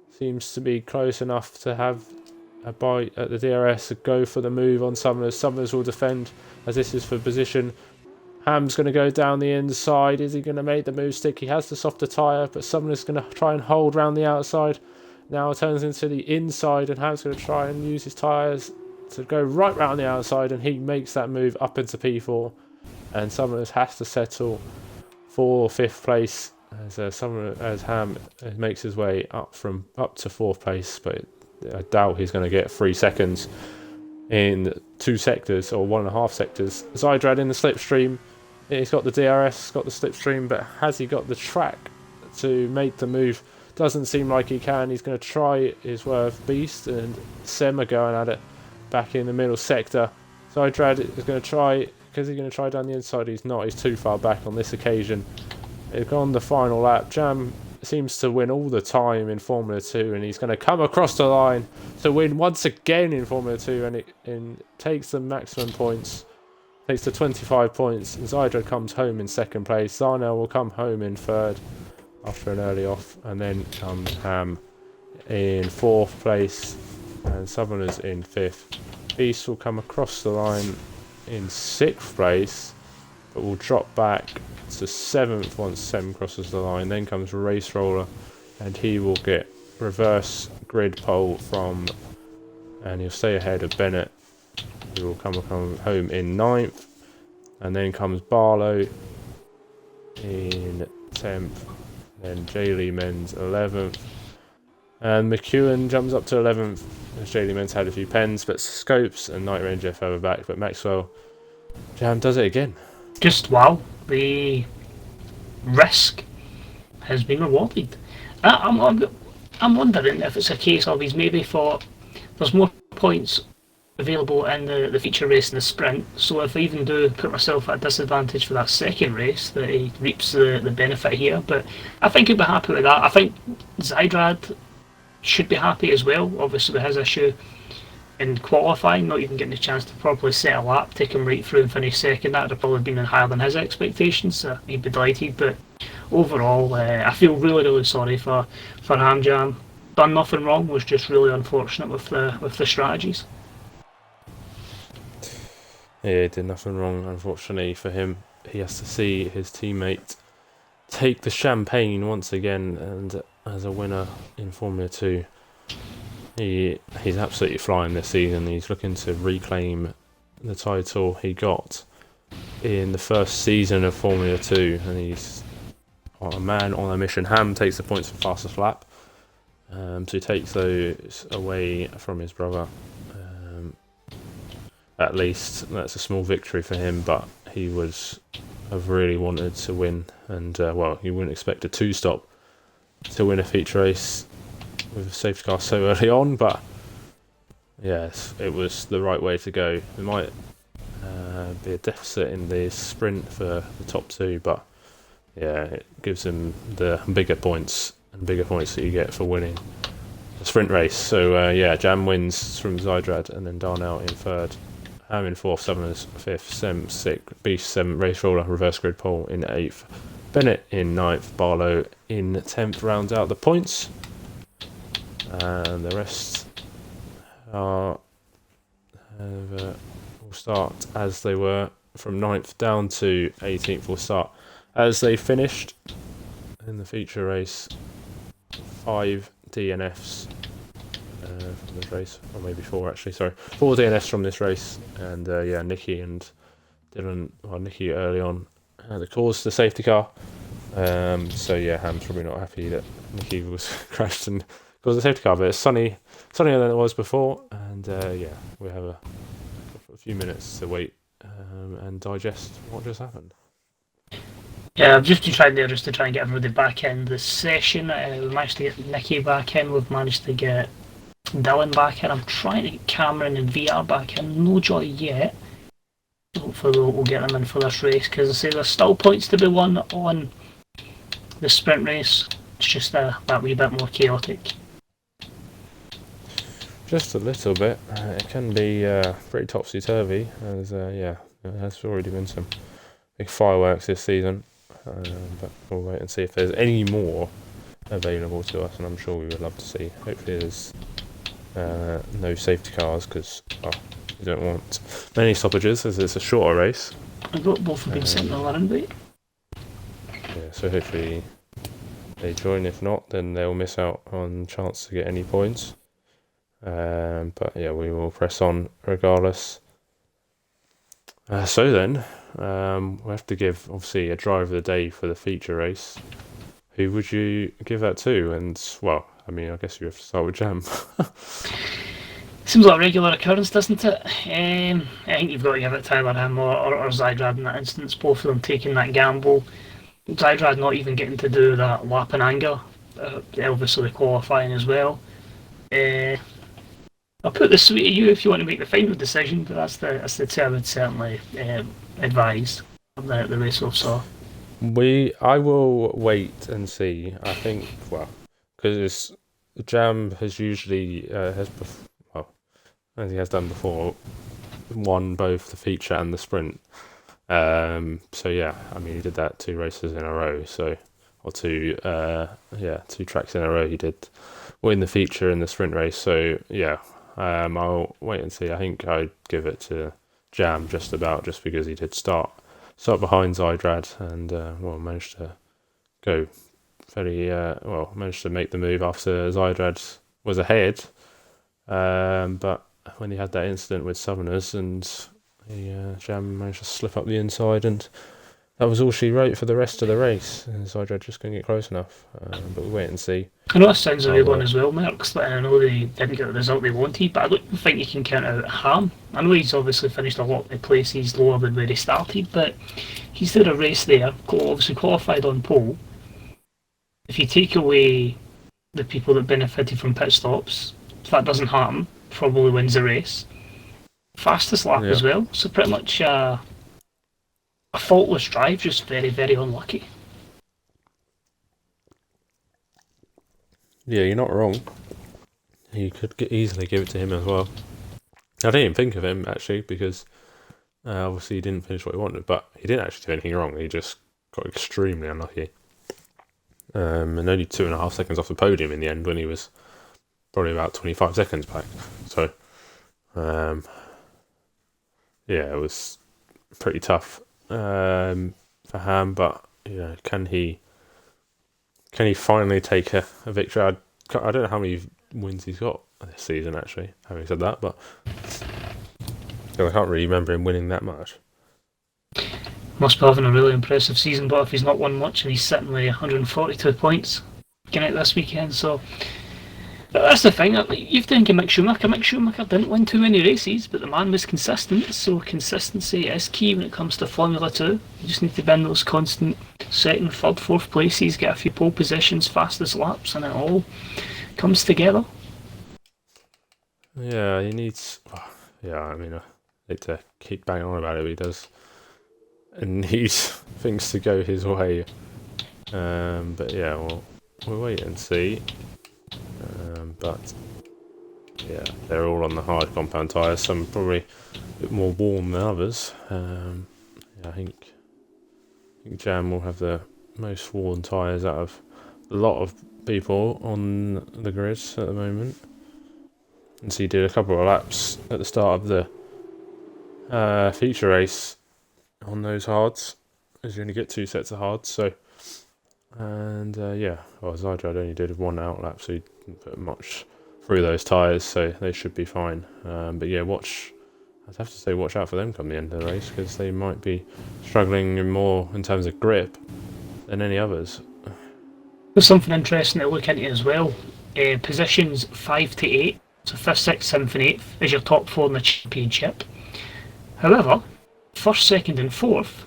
seems to be close enough to have a bite at the DRS, a go for the move on Summers. Summers will defend as this is for position. Ham's going to go down the inside. Is he going to make the move stick? He has the softer tyre, but Sumner's going to try and hold round the outside. Now it turns into the inside, and Ham's going to try and use his tyres to go right round the outside, and he makes that move up into P4. And Summers has to settle for 5th place as Ham makes his way up to 4th place, but I doubt he's going to get 3 seconds in 2 sectors or 1.5 sectors. Zydrad in the slipstream. He's got the DRS, got the slipstream, but has he got the track to make the move? Doesn't seem like he can. He's going to try his worth. Beast and Sem are going at it back in the middle sector. Zydrad is going to try, because he's going to try down the inside. He's not. He's too far back on this occasion. It's gone the final lap. Jam seems to win all the time in Formula 2, and he's going to come across the line to win once again in Formula 2, and it takes the maximum points. Takes the 25 points. Zydrad comes home in 2nd place. Zarnell will come home in 3rd after an early off, and then comes Ham in 4th place, and Summoners in 5th. Beast will come across the line in 6th place, but will drop back to 7th once Sem crosses the line. Then comes Race Roller, and he will get reverse grid pole and he'll stay ahead of Bennett. He will come home in 9th, and then comes Barlow in 10th, then Jaylee Men's 11th, and McEwen jumps up to 11th as Jaylee Men's had a few pens, but Scopes and Night Ranger further back, but Maxwell Jam does it again. Just wow, the risk has been rewarded. I'm wondering if it's a case of he's maybe thought there's more points available in the feature race and the sprint, so if I even do put myself at a disadvantage for that 2nd race, that he reaps the benefit here. But I think he'd be happy with that. I think Zydrad should be happy as well, obviously with his issue in qualifying, not even getting a chance to properly set a lap, take him right through and finish 2nd. That would have probably been higher than his expectations, so he'd be delighted. But overall, I feel really sorry for Ham Jam. Done nothing wrong, was just really unfortunate with the strategies. Yeah, he did nothing wrong, unfortunately for him. He has to see his teammate take the champagne once again, and as a winner in Formula 2. He's absolutely flying this season. He's looking to reclaim the title he got in the first season of Formula 2, and he's a man on a mission. Ham takes the points for fastest lap, so he takes those away from his brother. At least that's a small victory for him, but he would have really wanted to win, and you wouldn't expect a 2-stop to win a feature race with a safety car so early on, but yes, it was the right way to go. There might be a deficit in the sprint for the top 2, but yeah, it gives him the bigger points that you get for winning a sprint race. So Jam wins from Zydrad, and then Darnell in 3rd. Ham in 4th, Southerners 5th, Sem 6th, Beast 7th, Race Roller, Reverse Grid Pole in 8th, Bennett in 9th, Barlow in 10th rounds out the points. And the rest are will start as they were from 9th down to 18th. Will start as they finished in the feature race. 5 DNFs from this race, or maybe 4 actually. Sorry, 4 DNFs from this race, and yeah, Nicky and Dylan. Well, Nicky early on had caused the safety car. So yeah, Ham's probably not happy that Nicky was crashed and caused the safety car, but it's sunnier than it was before, and yeah, we have a few minutes to wait and digest what just happened. Yeah, I've just been trying there just to try and get everybody back in the session. We managed to get Nicky back in, we've managed to get Dylan back in. I'm trying to get Cameron and VR back in, no joy yet. Hopefully we'll get them in for this race, because I say there's still points to be won on the sprint race. It's just that wee bit more chaotic. Just a little bit. It can be pretty topsy-turvy, as yeah, there has already been some big fireworks this season. But we'll wait and see if there's any more available to us, and I'm sure we would love to see. Hopefully there's no safety cars, because you don't want many stoppages as it's a shorter race. I got both of them sent in the invite. Yeah, so hopefully they join. If not, then they'll miss out on chance to get any points. But yeah, we will press on regardless. So then, we have to give obviously a driver of the day for the feature race. Who would you give that to? And well, I mean, I guess you have to start with Jam. Seems like a regular occurrence, doesn't it? I think you've got to give it Tyler Ham or Zydrad in that instance, both of them taking that gamble. Zydrad not even getting to do that lap in anger, obviously qualifying as well. I'll put this to you if you want to make the final decision, but that's the two I would certainly advise of the race we saw. I will wait and see. I think, well, because Jam has usually as he has done before, won both the feature and the sprint. So yeah, I mean, he did that 2 races in a row. So, or 2 tracks in a row. He did win the feature and the sprint race. So yeah, I'll wait and see. I think I'd give it to Jam just because he did start behind Zydrad and managed to go fairly managed to make the move after Zydrad was ahead. But when he had that incident with Southerners and Jam managed to slip up the inside, and that was all she wrote for the rest of the race. And Zydrad just couldn't get close enough. But we'll wait and see. I know that sounds a weird one as well, Mercs, but I know they didn't get the result they wanted, but I don't think you can count out Ham. I know he's obviously finished a lot of places lower than where he started, but he's did a race there, obviously qualified on pole. If you take away the people that benefited from pit stops, if that doesn't happen, probably wins the race. Fastest lap as well, so pretty much a faultless drive, just very, very unlucky. Yeah, you're not wrong. You could easily give it to him as well. I didn't even think of him, actually, because obviously he didn't finish what he wanted, but he didn't actually do anything wrong. He just got extremely unlucky. And only 2.5 seconds off the podium in the end, when he was probably about 25 seconds back. So, yeah, it was pretty tough for Ham, but can he finally take a victory? I don't know how many wins he's got this season, actually, having said that, but I can't really remember him winning that much. Must be having a really impressive season, but if he's not won much and he's sitting with 142 points getting out this weekend, so that's the thing. You've think of Mick Schumacher. Mick Schumacher didn't win too many races, but the man was consistent, so consistency is key when it comes to Formula 2. You just need to be in those constant second, third, fourth places, get a few pole positions, fastest laps, and it all comes together. Yeah, he needs... I mean, I hate to keep banging on about it, but he does need things to go his way. But yeah, we'll wait and see. But Yeah, they're all on the hard compound tyres. Some probably a bit more warm than others. Yeah, I think Jam will have the most worn tyres out of a lot of people on the grid at the moment. And so he did a couple of laps at the start of the feature race on those hards, as you only get 2 sets of hards. So, and yeah, well, Zydrad only did 1 out lap, so he didn't put much through those tyres, so they should be fine. But yeah, I'd have to say watch out for them come the end of the race, because they might be struggling more in terms of grip than any others. There's something interesting to look into as well. Positions 5 to 8, so 5th, 6th, 7th and 8th is your top 4 in the championship. However, 1st, 2nd and 4th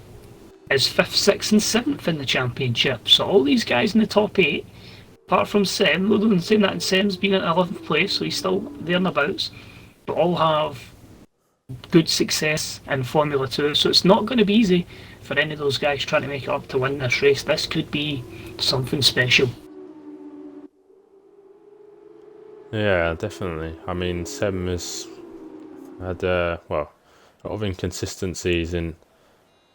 is 5th, 6th and 7th in the championship. So all these guys in the top 8, apart from Sem, although in saying that Sem's been at 11th place, so he's still there and abouts, but all have good success in Formula 2, so it's not going to be easy for any of those guys trying to make it up to win this race. This could be something special. Yeah, definitely. I mean, Sem has had a lot of inconsistencies in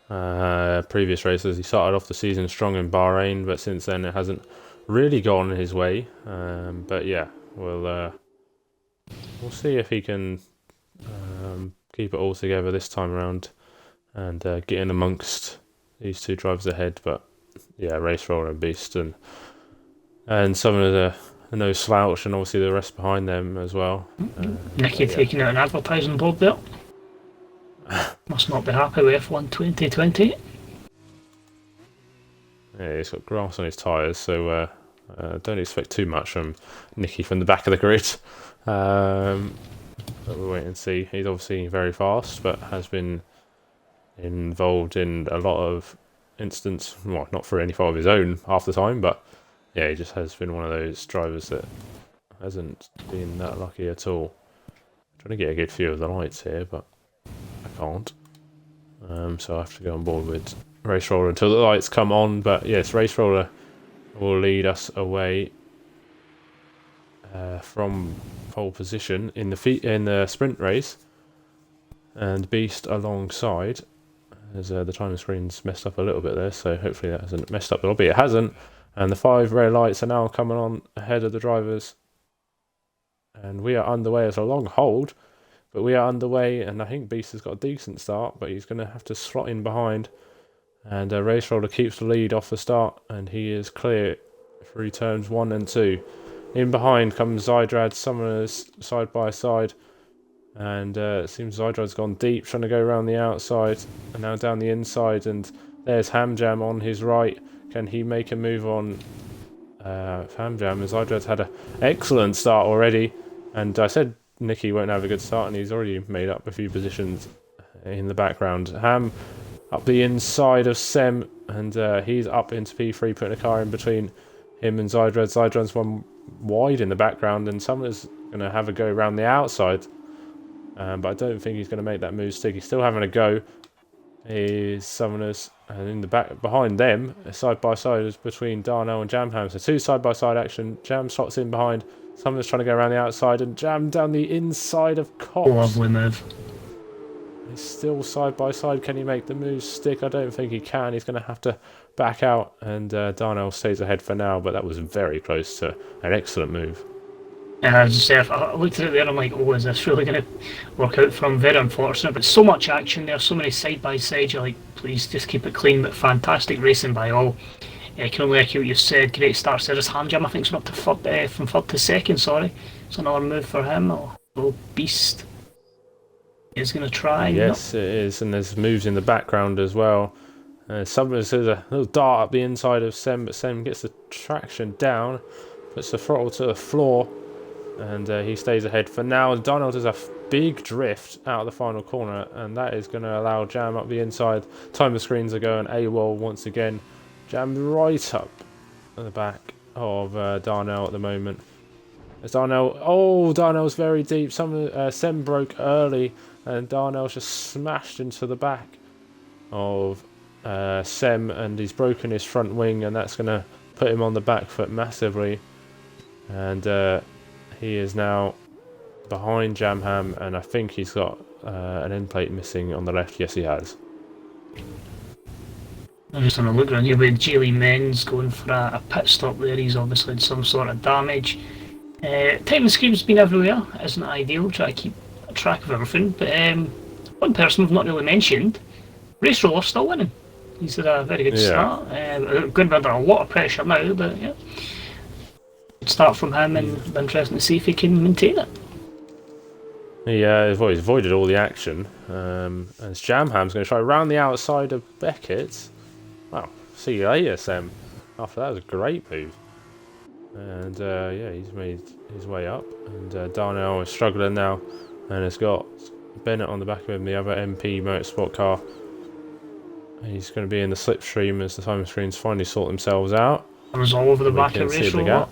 previous races. He started off the season strong in Bahrain, but since then it hasn't really gone his way. But yeah, we'll see if he can keep it all together this time around and get in amongst these 2 drivers ahead. But yeah, Race Roller and Beast and some of the no slouch, and obviously the rest behind them as well. Nicky taking out an advertising board there. Must not be happy with F1 2020. Yeah, he's got grass on his tyres, so don't expect too much from Nicky from the back of the grid. But we'll wait and see. He's obviously very fast, but has been involved in a lot of incidents. Well, not for any fault of his own half the time, but yeah, he just has been one of those drivers that hasn't been that lucky at all. I'm trying to get a good view of the lights here, but I can't. So I have to go on board with Race Roller until the lights come on. But yes, Race Roller will lead us away from pole position in the sprint race, and Beast alongside. As the timer screen's messed up a little bit there, so hopefully that hasn't messed up the lobby. It hasn't. And the 5 red lights are now coming on ahead of the drivers. And we are underway. It's a long hold, but we are underway. And I think Beast has got a decent start, but he's going to have to slot in behind. And Race Roller keeps the lead off the start, and he is clear through turns 1 and 2. In behind comes Zydrad, Summoners side by side. And it seems Zydrad's gone deep, trying to go around the outside, and now down the inside. And there's Hamjam on his right. Can he make a move on Hamjam? As Zydrad's had an excellent start already. And I said Nicky won't have a good start, and he's already made up a few positions in the background. Ham up the inside of Sem, and he's up into P3, putting a car in between him and Zydrad. Zydrad's one wide in the background, and Summoner's going to have a go around the outside. But I don't think he's going to make that move stick. He's still having a go. Is Summoners, and in the back behind them, side by side is between Darnell and Jamham. So 2 side by side action. Jam slots in behind. Summoners trying to go around the outside, and Jam down the inside of Cox. Lovely move. He's still side by side. Can he make the move stick? I don't think he can. He's going to have to back out, and Darnell stays ahead for now. But that was very close to an excellent move. And as I say, I looked at it there, I'm like, oh, is this really going to work out for him? Very unfortunate, but so much action there, so many side-by-sides, you're like, please just keep it clean, but fantastic racing by all. I can only echo what you said, great starts there. His Hamjam, I think, is up to from 3rd to 2nd, sorry. It's another move for him. Oh, Beast is going to try. Yes, it is, and there's moves in the background as well. There's a little dart up the inside of Sem, but Sem gets the traction down, puts the throttle to the floor, and he stays ahead for now. Donald does a big drift out of the final corner, and that is going to allow Jam up the inside. Timer screens are going AWOL once again. Jam right up at the back of Darnell at the moment. As Darnell's very deep. Sem broke early, and Darnell's just smashed into the back of Sem, and he's broken his front wing, and that's going to put him on the back foot massively. And he is now behind Jam Ham, and I think he's got an end plate missing on the left. Yes, he has. I'm just having a look around here with Jaylee Men's going for a pit stop there. He's obviously had some sort of damage. Time and Scream's been everywhere. Isn't ideal, try to keep track of everything. But one person we've not really mentioned, Race Roller still winning. He's had a very good start. Going to be under a lot of pressure now, but yeah. Good start from him, and it'll be interesting to see if he can maintain it. Yeah, he's avoided all the action. As Jam Ham's going to try round the outside of Beckett. Wow, see you later, Sam. After that was a great move. And yeah, he's made his way up. And Darnell is struggling now. And has got Bennett on the back of him, the other MP motorsport car. He's going to be in the slipstream as the time screens finally sort themselves out. I was all over the back of Race Roller.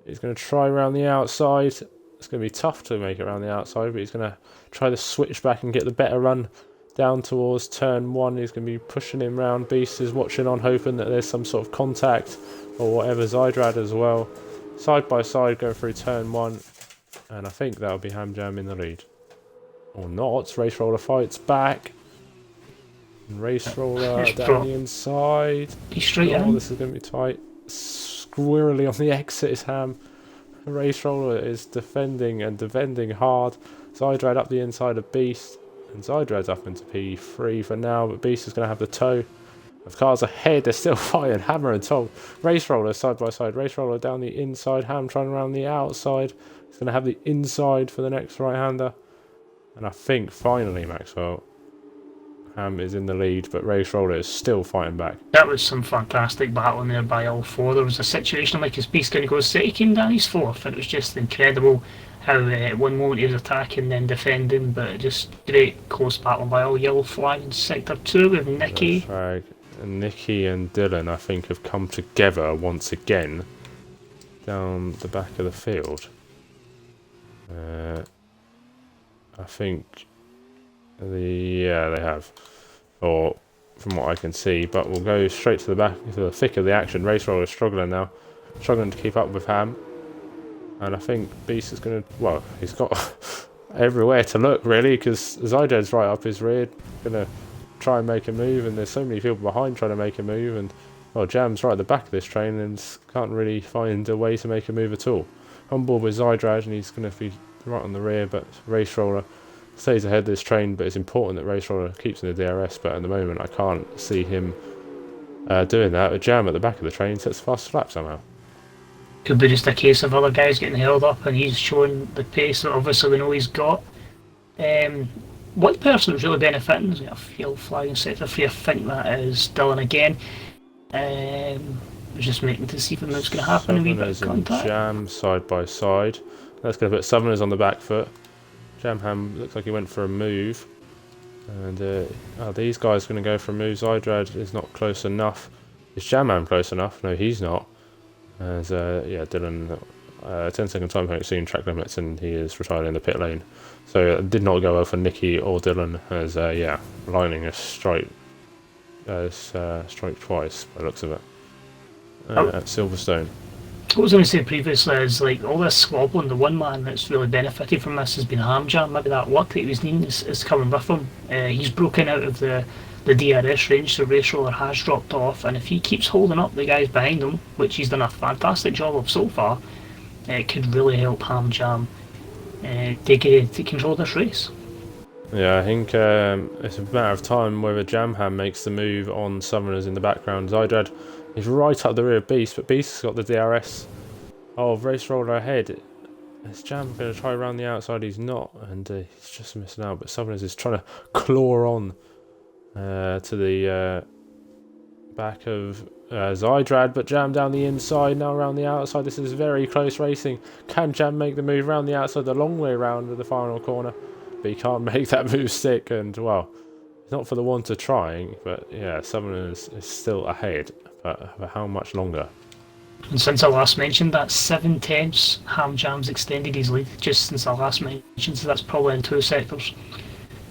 He's going to try around the outside. It's going to be tough to make it around the outside, but he's going to try to switch back and get the better run down towards turn 1. He's going to be pushing him round. Beast is watching on, hoping that there's some sort of contact or whatever. Zydrad as well. Side by side going through turn 1. And I think that'll be Ham Jam in the lead. Or not. Race Roller fights back. And Race Roller down the inside. He's straight in. This is going to be tight. Squirrely on the exit is Ham. Race Roller is defending hard. Zydrad up the inside of Beast. And Zydrad's up into P3 for now, but Beast is going to have the toe. Of cars ahead, they're still fighting. Hammer and Tom. Race Roller side by side. Race Roller down the inside. Ham trying around the outside. He's going to have the inside for the next right-hander. And I think finally, Maxwell, Ham is in the lead, but Race Roller is still fighting back. That was some fantastic battling there by all four. There was a situation like his Beast going to go second and he's fourth, and it was just incredible how at one moment he was attacking then defending, but just great close battle by all. Yellow flag in sector 2 with Nicky. And Nicky and Dylan, I think, have come together once again down the back of the field. I think they have, or from what I can see. But we'll go straight to the back, to the thick of the action. Race Roller is struggling now, struggling to keep up with Ham. And I think Beast is going to, well, he's got everywhere to look, really, because Zydrad's right up his rear, going to try and make a move, and there's so many people behind trying to make a move, and, well, Jam's right at the back of this train and can't really find a way to make a move at all. On board with Zydrad, and he's going to be right on the rear, but Race Roller stays ahead of this train, but it's important that Race Roller keeps in the DRS, but at the moment I can't see him doing that. A Jam at the back of the train sets a fast lap somehow. Could be just a case of other guys getting held up and he's showing the pace that obviously we know he's got. One person that's really benefiting is a field flag in sector 3. I think that is Dylan again. Just waiting to see if that's going to happen. Southerners and Jam side by side. That's going to put Southerners on the back foot. Jam Ham looks like he went for a move. And are these guys going to go for a move? Zydrad is not close enough. Is Jam Ham close enough? No, he's not. As yeah, Dylan, 10-second time point exceeding track limits, and he is retired in the pit lane. So it did not go well for Nicky or Dylan, as yeah, lining a strike, strike twice by the looks of it. At Silverstone. What I was going to say previously is, like, all this squabbling, the one man that's really benefited from this has been Ham Jam. Maybe that luck that he was needing is coming with him. He's broken out of the DRS range, so Race Roller has dropped off, and if he keeps holding up the guys behind him, which he's done a fantastic job of so far, it could really help Ham Jam take control of this race. Yeah, I think it's a matter of time whether Jam Ham makes the move on Southerners in the background. Zydrad is right up the rear of Beast, but Beast's got the DRS of Race Roller ahead. Is Jam going to try around the outside? He's not, and he's just missing out, but Southerners is trying to claw on to the back of Zydrad, but Jam down the inside, now around the outside. This is very close racing. Can Jam make the move around the outside the long way around to the final corner? But he can't make that move stick, and, well, it's not for the want of trying, but yeah, Southerners is still ahead, but for how much longer? And since I last mentioned that, 7/10, Ham Jam's extended his lead just since I last mentioned, so that's probably in 2 sectors.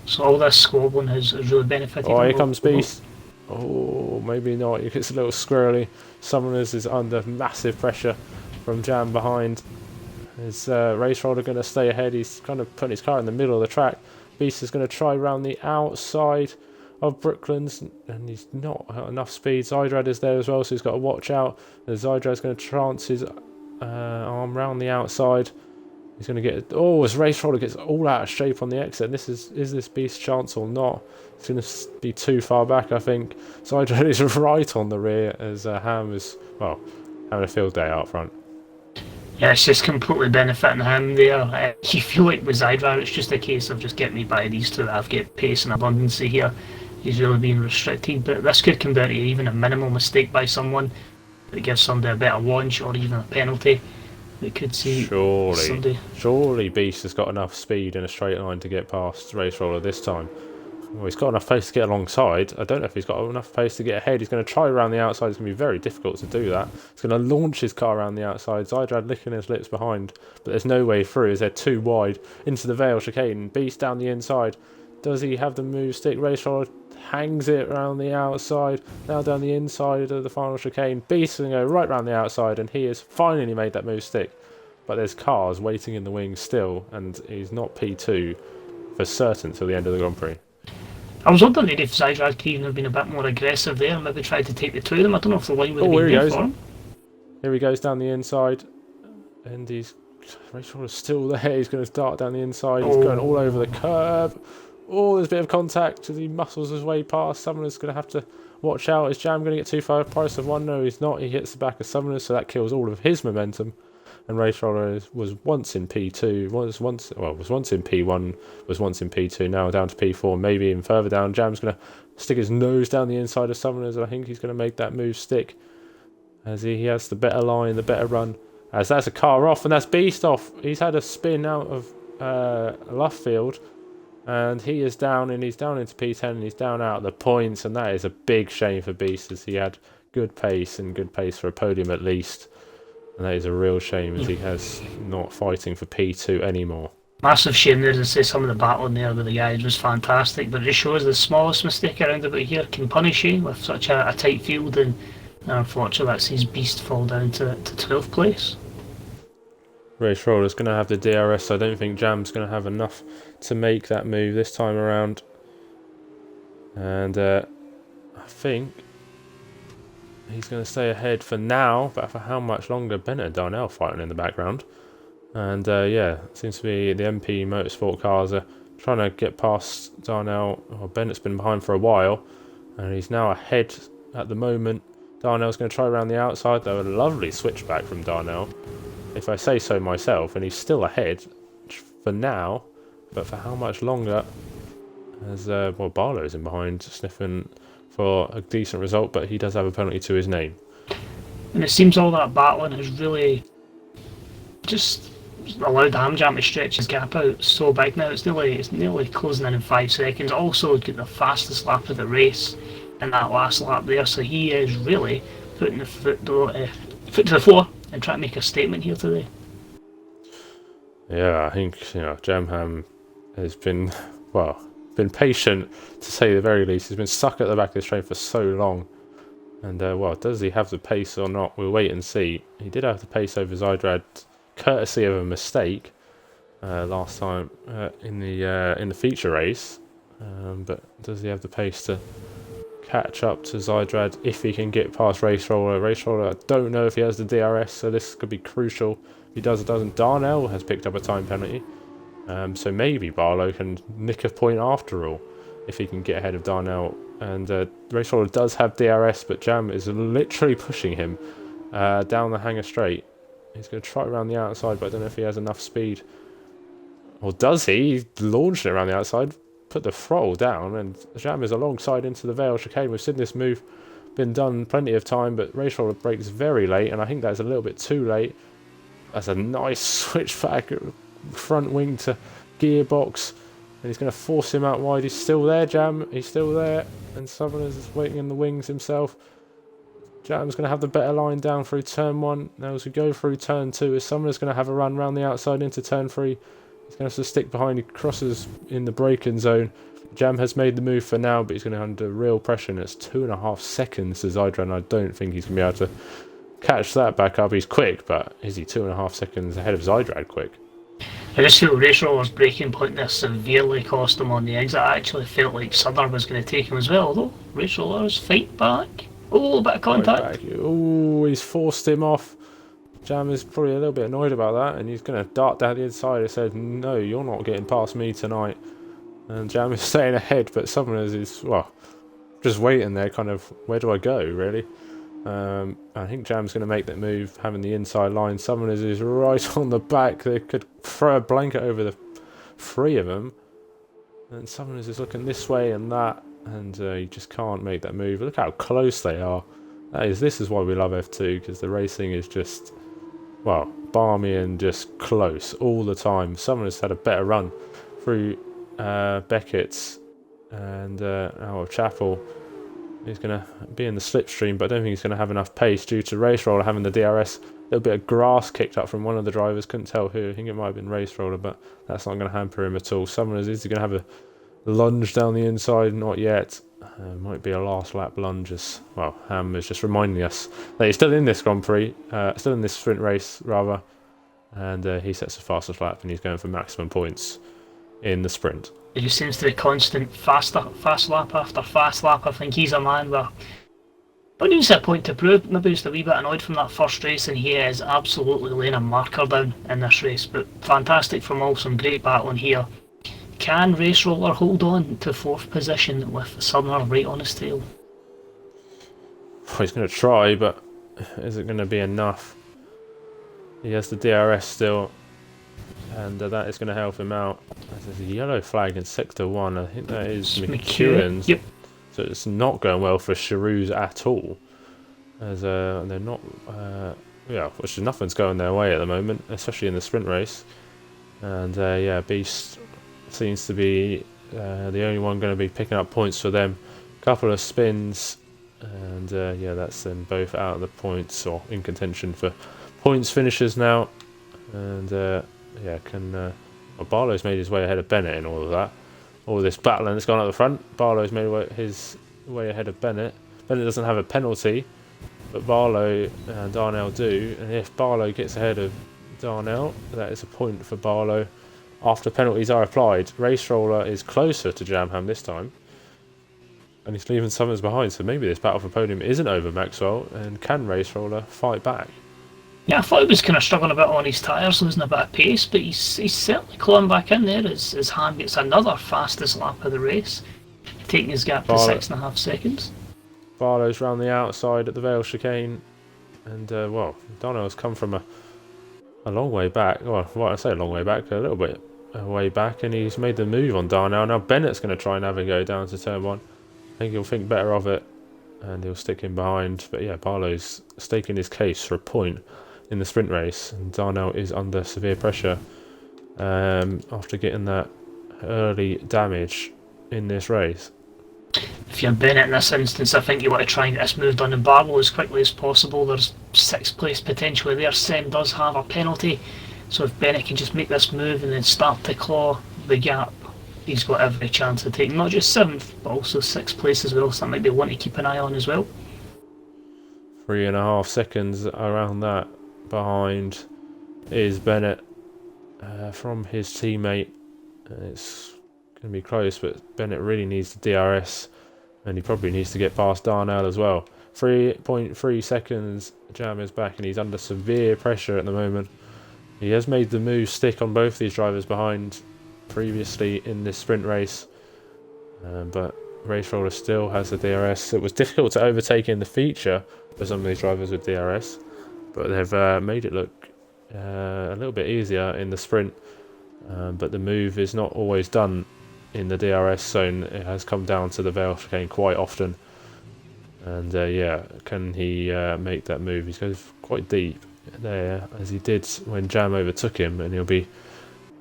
So all this squabbling has really benefited. Oh, here comes Beast. Oh, maybe not. It's a little squirrely. Southerners is under massive pressure from Jam behind. Is Race Roller going to stay ahead? He's kind of putting his car in the middle of the track. Beast is going to try round the outside of Brooklands, and he's not got enough speed. Zydrad is there as well, so he's got to watch out. And Zydrad's going to trance his arm round the outside. He's going to get... Oh, as Race Roller gets all out of shape on the exit. This is this Beast's chance or not? It's going to be too far back, I think. Zydrad is right on the rear as Ham is, well, having a field day out front. Yeah, it's just completely benefiting him there. You feel like with Zydra, it's just a case of just get me by these two that have got pace and abundance here. He's really being restricted, but this could come down to even a minimal mistake by someone that gives somebody a better launch or even a penalty. We could see Surely Beast has got enough speed in a straight line to get past Race Roller this time. Well, he's got enough pace to get alongside. I don't know if he's got enough pace to get ahead. He's going to try around the outside. It's going to be very difficult to do that. He's going to launch his car around the outside. Zydrad licking his lips behind, but there's no way through as they're too wide into the Vale chicane. Beast down the inside. Does he have the move stick? Race Roller hangs it around the outside. Now down the inside of the final chicane. Beast is going to go right round the outside, and he has finally made that move stick. But there's cars waiting in the wings still, and he's not P2 for certain till the end of the Grand Prix. I was wondering if Zydra could even have been a bit more aggressive there, maybe tried to take the two of them. I don't know if the line would have been there for him. Here he goes down the inside, and Race Roller's still there. He's going to dart down the inside. He's going all over the curb. Oh, there's a bit of contact as he muscles his way past. Summoner's going to have to watch out. Is Jam going to get too far? Price of one? No, he's not. He hits the back of Summoner, so that kills all of his momentum. And Race Roller was once in P2, was once in P1, was once in P2, now down to P4, maybe even further down. Jam's going to stick his nose down the inside of Summoners, and I think he's going to make that move stick. As he has the better line, the better run. As that's a car off, and that's Beast off. He's had a spin out of Luffield, and he is down, and he's down into P10, and he's down out of the points, and that is a big shame for Beast, as he had good pace for a podium at least. And that is a real shame, as he has not fighting for P2 anymore. Massive shame there, to say some of the battling there with the guys was fantastic, but it just shows the smallest mistake around about here can punish you with such a tight field, and unfortunately that sees Beast fall down to 12th place. Race Roller's going to have the DRS, so I don't think Jam's going to have enough to make that move this time around. And I think he's going to stay ahead for now, but for how much longer? Bennett and Darnell fighting in the background. And yeah, it seems to be the MP Motorsport cars are trying to get past Darnell. Oh, Bennett's been behind for a while, and he's now ahead at the moment. Darnell's going to try around the outside, though. A lovely switchback from Darnell, if I say so myself, and he's still ahead for now, but for how much longer? As Barlow's in behind, sniffing for a decent result, but he does have a penalty to his name. And it seems all that battling has really just allowed Hamjam to stretch his gap out so big now. It's nearly closing in 5 seconds. Also got the fastest lap of the race in that last lap there, so he is really putting the foot to the floor and trying to make a statement here today. Yeah, I think Jamham has been patient, to say the very least. He's been stuck at the back of this train for so long. And, does he have the pace or not? We'll wait and see. He did have the pace over Zydrad, courtesy of a mistake last time in the feature race. But does he have the pace to catch up to Zydrad if he can get past Race Roller? Race Roller, I don't know if he has the DRS, so this could be crucial. If he does or doesn't. Darnell has picked up a time penalty. So maybe Barlow can nick a point after all, if he can get ahead of Darnell. And Race Roller does have DRS, but Jam is literally pushing him down the hangar straight. He's going to try around the outside, but I don't know if he has enough speed. Or does he? He's launched it around the outside, put the throttle down, and Jam is alongside into the Vale chicane. We've seen this move been done plenty of time, but Race Roller breaks very late, and I think that's a little bit too late. That's a nice switchback, front wing to gearbox, and he's going to force him out wide. He's still there, Jam. He's still there, and Summoners is waiting in the wings himself. Jam's going to have the better line down through turn 1. Now as we go through turn 2, is Summoners going to have a run round the outside into turn 3. He's going to have to stick behind. He crosses in the braking zone. Jam has made the move for now, but he's going to be under real pressure, and it's 2.5 seconds to Zydra, and I don't think he's going to be able to catch that back up. He's quick, but is he 2.5 seconds ahead of Zydrad quick? I just feel Race Roller's braking point there severely cost him on the exit. I actually felt like Sudder was going to take him as well, although Race Roller's fight back. Oh, a bit of contact. Oh, he's forced him off. Jam is probably a little bit annoyed about that, and he's going to dart down the inside and said, no, you're not getting past me tonight. And Jam is staying ahead, but Summoners is, well, just waiting there, kind of, where do I go, really? I think Jam's going to make that move, having the inside line. Summoners is right on the back. They could throw a blanket over the three of them. And Summoners is looking this way and that, and you just can't make that move. Look how close they are. This is why we love F2, because the racing is just, well, balmy and just close all the time. Summoners had a better run through Beckett's and Chapel. He's going to be in the slipstream, but I don't think he's going to have enough pace due to Race Roller having the DRS. A little bit of grass kicked up from one of the drivers. Couldn't tell who. I think it might have been Race Roller, but that's not going to hamper him at all. Summoners, is he going to have a lunge down the inside? Not yet. Might be a last lap lunge. Well, Ham is just reminding us that he's still in this Grand Prix, still in this sprint race, rather. And he sets the fastest lap, and he's going for maximum points in the sprint. It just seems to be constant fast lap after fast lap. I think he's a man where but he needs a point to prove. Maybe just a wee bit annoyed from that first race, and he is absolutely laying a marker down in this race. But fantastic from all, some great battling here. Can Race Roller hold on to 4th position with Southerner right on his tail? Well, he's going to try, but is it going to be enough? He has the DRS still, and that is going to help him out. There's a yellow flag in Sector 1. I think that is McEwen's. Yep. So it's not going well for Charoux at all. As they're not, which is nothing's going their way at the moment, especially in the sprint race. And Beast seems to be the only one going to be picking up points for them. Couple of spins, and that's them both out of the points or in contention for points finishes now. And Barlow's made his way ahead of Bennett in all of that. All this battling that's gone up the front. Barlow's made his way ahead of Bennett. Bennett doesn't have a penalty, but Barlow and Darnell do. And if Barlow gets ahead of Darnell, that is a point for Barlow after penalties are applied. Race Roller is closer to Jamham this time, and he's leaving Summers behind. So maybe this battle for podium isn't over, Maxwell, and can Race Roller fight back? Yeah, I thought he was kind of struggling a bit on his tyres, losing a bit of pace, but he's certainly clawing back in there as Ham gets another fastest lap of the race, taking his gap to 6.5 seconds. Barlow's round the outside at the Vale chicane, and Darnell's come from a long way back. Well, I say a long way back, a little bit way back, and he's made the move on Darnell. Now Bennett's going to try and have a go down to turn 1. I think he'll think better of it, and he'll stick him behind. But yeah, Barlow's staking his case for a point in the sprint race, and Darnell is under severe pressure after getting that early damage in this race. If you're Bennett in this instance, I think you want to try and get this moved on in Barlow as quickly as possible. There's 6th place potentially there. Sem does have a penalty, so if Bennett can just make this move and then start to claw the gap, he's got every chance of taking not just 7th but also 6th place as well, so that might be one to keep an eye on as well. 3.5 seconds around that behind is Bennett from his teammate. It's going to be close, but Bennett really needs the DRS, and he probably needs to get past Darnell as well. 3.3 seconds, Jam is back, and he's under severe pressure at the moment. He has made the move stick on both these drivers behind previously in this sprint race, but Race Roller still has the DRS. It was difficult to overtake in the feature for some of these drivers with DRS, but they've made it look a little bit easier in the sprint. But the move is not always done in the DRS zone. It has come down to the Vale chicane quite often. And can he make that move? He goes quite deep there, as he did when Jam overtook him, and he'll be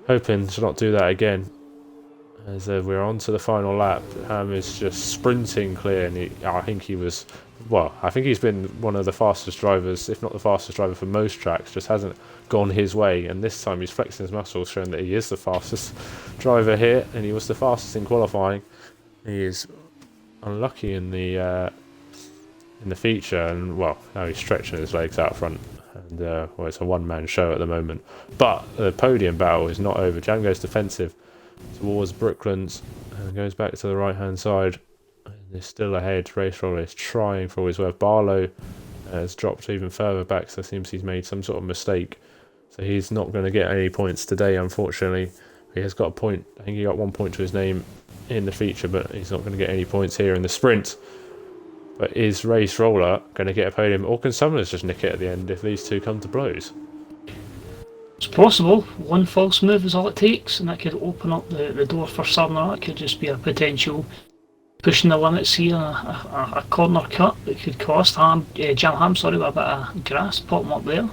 hoping to not do that again. As we're on to the final lap, Ham is just sprinting clear, and I think he's been one of the fastest drivers, if not the fastest driver for most tracks, just hasn't gone his way, and this time he's flexing his muscles, showing that he is the fastest driver here, and he was the fastest in qualifying. He is unlucky in the in the feature, and well, now he's stretching his legs out front, and well, it's a one-man show at the moment. But the podium battle is not over. Jam goes defensive towards Brooklands and goes back to the right-hand side. And is still ahead. Race Roller is trying for his worth. Barlow has dropped even further back, so it seems he's made some sort of mistake. So he's not going to get any points today, unfortunately. He has got a point. I think he got 1 point to his name in the feature, but he's not going to get any points here in the sprint. But is Race Roller going to get a podium, or can Summoners just nick it at the end if these two come to blows? It's possible. One false move is all it takes, and that could open up the door for Summoner. It could just be a potential pushing the limits here, a corner cut that could cost Jam Ham, with a bit of grass popping up there.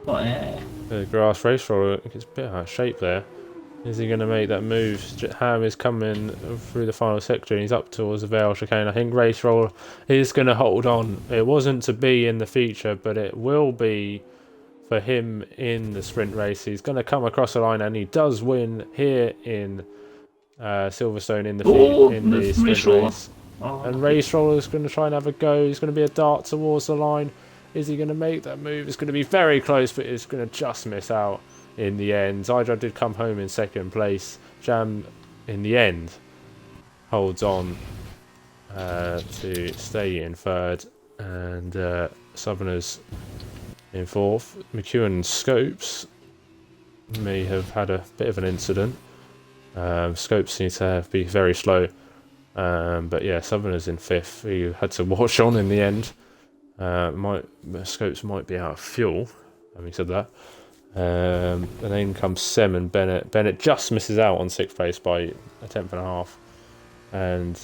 But the grass Race Roller gets a bit out of shape there. Is he going to make that move? Ham is coming through the final sector and he's up towards the Vale chicane. I think Race Roller is going to hold on. It wasn't to be in the feature, but it will be for him in the sprint race. He's going to come across the line, and he does win here in Silverstone in the sprint race. And Race Roller is going to try and have a go. He's going to be a dart towards the line. Is he going to make that move? It's going to be very close, but it's going to just miss out in the end. Zydra did come home in second place. Jam, in the end, holds on to stay in third, and Southerners in fourth. McEwen Scopes may have had a bit of an incident. Scopes seems to be very slow, but yeah, Southerners in fifth. He had to watch on in the end. Scopes might be out of fuel, having said that. And then comes Sem and Bennett. Bennett just misses out on sixth place by a tenth and a half. And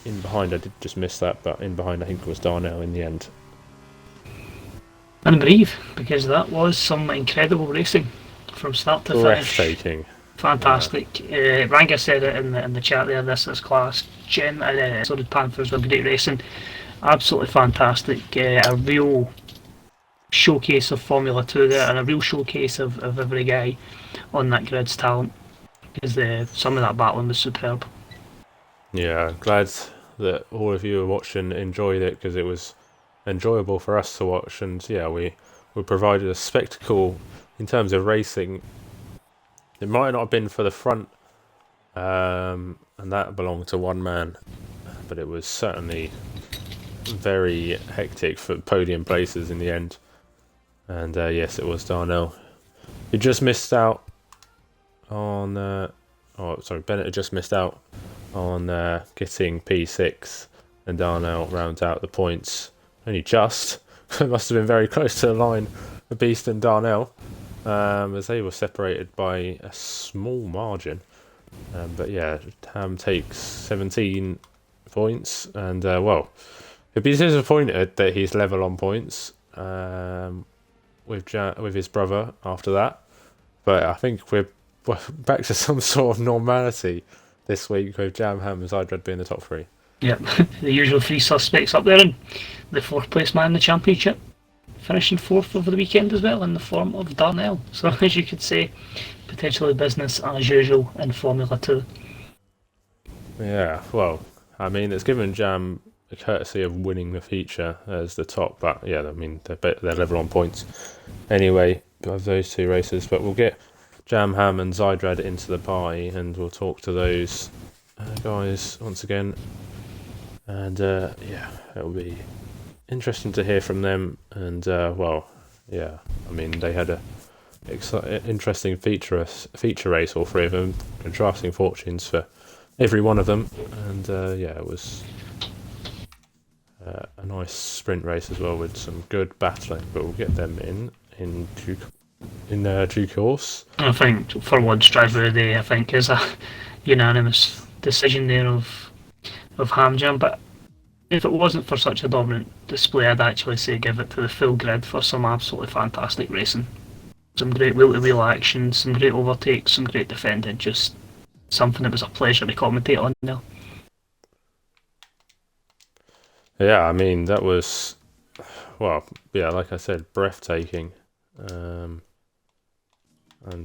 in behind, I did just miss that, but in behind I think it was Darnell in the end. And breathe, because that was some incredible racing from start to finish. Breathtaking. Fantastic. Yeah. Ranga said it in the chat there, this is class. So did Panthers with great racing. Absolutely fantastic. A real showcase of Formula 2 there, and a real showcase of every guy on that grid's talent, because some of that battling was superb. Yeah, glad that all of you are watching enjoyed it, because it was enjoyable for us to watch, and yeah, we provided a spectacle in terms of racing. It might not have been for the front, and that belonged to one man, but it was certainly very hectic for podium places in the end. And yes, it was Darnell. He just missed out on... Bennett had just missed out on getting P6, and Darnell rounds out the points. Only just. It must have been very close to the line, the Beast and Darnell, as they were separated by a small margin. But yeah, Ham takes 17 points, and well, he'd be disappointed that he's level on points with his brother after that. But I think we're back to some sort of normality this week with Jam, Ham and Zydred being the top three. Yep, the usual three suspects up there, and the fourth place man in the championship finishing fourth over the weekend as well in the form of Darnell. So as you could say, potentially business as usual in Formula 2. Yeah, well, I mean, it's given Jam the courtesy of winning the feature as the top, but yeah, I mean, they're level on points anyway of those two races. But we'll get Jam, Ham and Zydrad into the party, and we'll talk to those guys once again. And yeah, it'll be interesting to hear from them. And well, yeah, I mean, they had a interesting feature race, all three of them, contrasting fortunes for every one of them. And yeah, it was a nice sprint race as well, with some good battling. But we'll get them in due course. I think for once, driver of the day, I think, is a unanimous decision there of Hamjam. But if it wasn't for such a dominant display, I'd actually say give it to the full grid for some absolutely fantastic racing. Some great wheel-to-wheel action, some great overtakes, some great defending. Just something that was a pleasure to commentate on there. Yeah, I mean, that was, well, yeah, like I said, breathtaking. And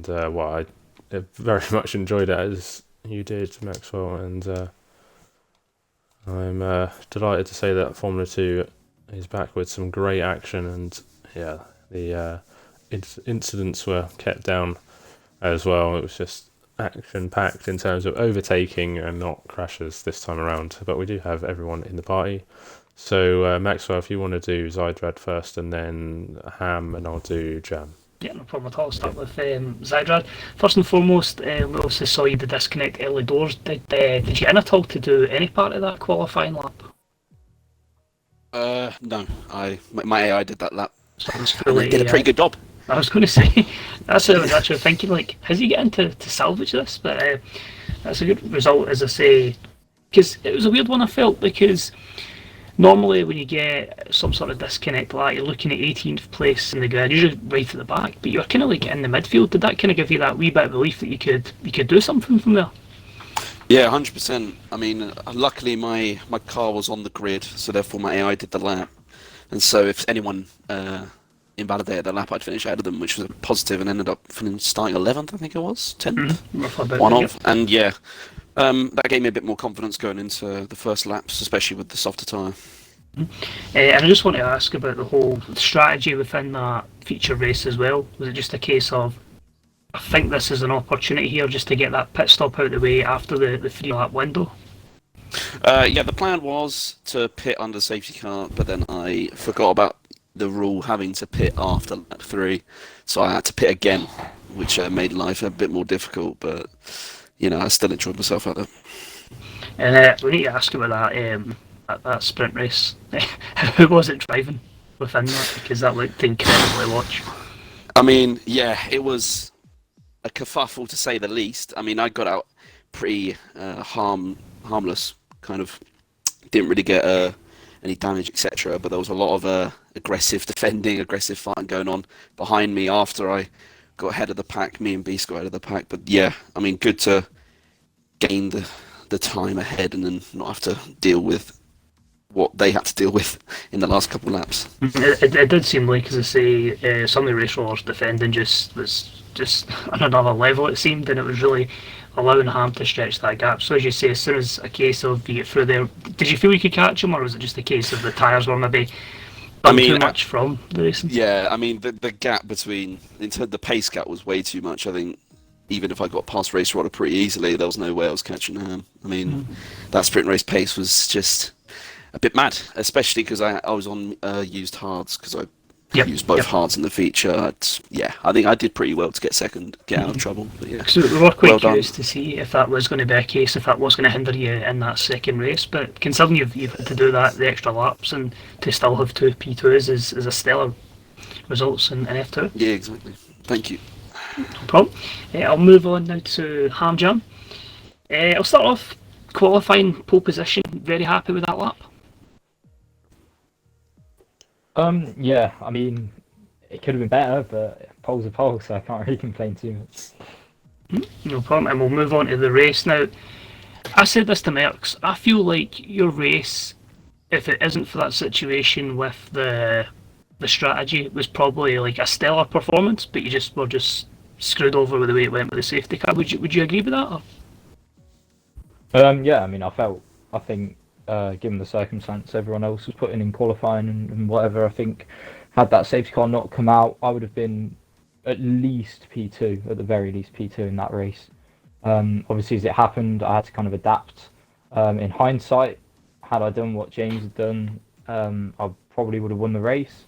well, I very much enjoyed it, as you did, Maxwell, and I'm delighted to say that Formula 2 He's back with some great action, and yeah, the incidents were kept down as well. It was just action packed in terms of overtaking and not crashes this time around. But we do have everyone in the party. So Maxwell, if you want to do Zydrad first, and then Ham, and I'll do Jam. Yeah, no problem at all. I'll start with Zydrad. First and foremost, we obviously saw you to disconnect early doors. Did you get in at all to do any part of that qualifying lap? No. My AI did that lap. So I was And fully, they did a pretty good job. I was going to say, that's what I was actually thinking, like, has he getting to salvage this? But that's a good result, as I say, because it was a weird one, I felt, because normally when you get some sort of disconnect like that, you're looking at 18th place in the grid, usually right at the back, but you're kind of like in the midfield. Did that kind of give you that wee bit of belief that you could do something from there? Yeah, 100%. I mean, luckily my car was on the grid, so therefore my AI did the lap. And so if anyone invalidated the lap, I'd finish ahead of them, which was a positive, and ended up starting 11th, I think it was, 10th, one of. And yeah, that gave me a bit more confidence going into the first laps, especially with the softer tyre. And I just want to ask about the whole strategy within that feature race as well. Was it just a case of, I think this is an opportunity here just to get that pit stop out of the way after the 3 lap window? Yeah, the plan was to pit under safety car, but then I forgot about the rule having to pit after lap 3, so I had to pit again, which made life a bit more difficult, but you know, I still enjoyed myself out there. And we need to ask about that sprint race. Who was it driving within that? Because that looked incredible to watch. I mean, yeah, it was a kerfuffle to say the least. I mean, I got out pretty harmless, kind of didn't really get any damage, etc. But there was a lot of aggressive defending, aggressive fighting going on behind me after I got ahead of the pack. Me and Beast got ahead of the pack. But yeah, I mean, good to gain the time ahead and then not have to deal with what they had to deal with in the last couple of laps. It did seem like, as I say, some of the race rollers defending was just on another level, it seemed, and it was really allowing Ham to stretch that gap. So as you say, as soon as a case of you get through there, did you feel you could catch him, or was it just a case of the tyres were maybe too much from the racing? Yeah, I mean, the gap between, the pace gap was way too much. I think even if I got past Race Rodder pretty easily, there was no way I was catching Ham. I mean, that sprint race pace was just a bit mad, especially because I was on used hards, because I used both hards in the feature. I think I did pretty well to get second, get out of trouble. But yeah, so we were quite curious to see if that was going to be a case, if that was going to hinder you in that second race. But considering you've had to do that, the extra laps, and to still have 2 P2s is a stellar results in F2. Yeah, exactly. Thank you. No problem. I'll move on now to Ham Jam. I'll start off qualifying pole position. Very happy with that lap. Yeah, I mean, it could have been better, but pole's a pole, so I can't really complain too much. No problem, and we'll move on to the race now. I said this to Merckx, I feel like your race, if it isn't for that situation with the strategy, was probably like a stellar performance, but you were just screwed over with the way it went with the safety car. Would you agree with that? Or? Yeah, I mean, I think, given the circumstance everyone else was putting in qualifying and whatever, I think had that safety car not come out, I would have been at least P2, at the very least P2 in that race. Obviously, as it happened, I had to kind of adapt. In hindsight, had I done what James had done, I probably would have won the race,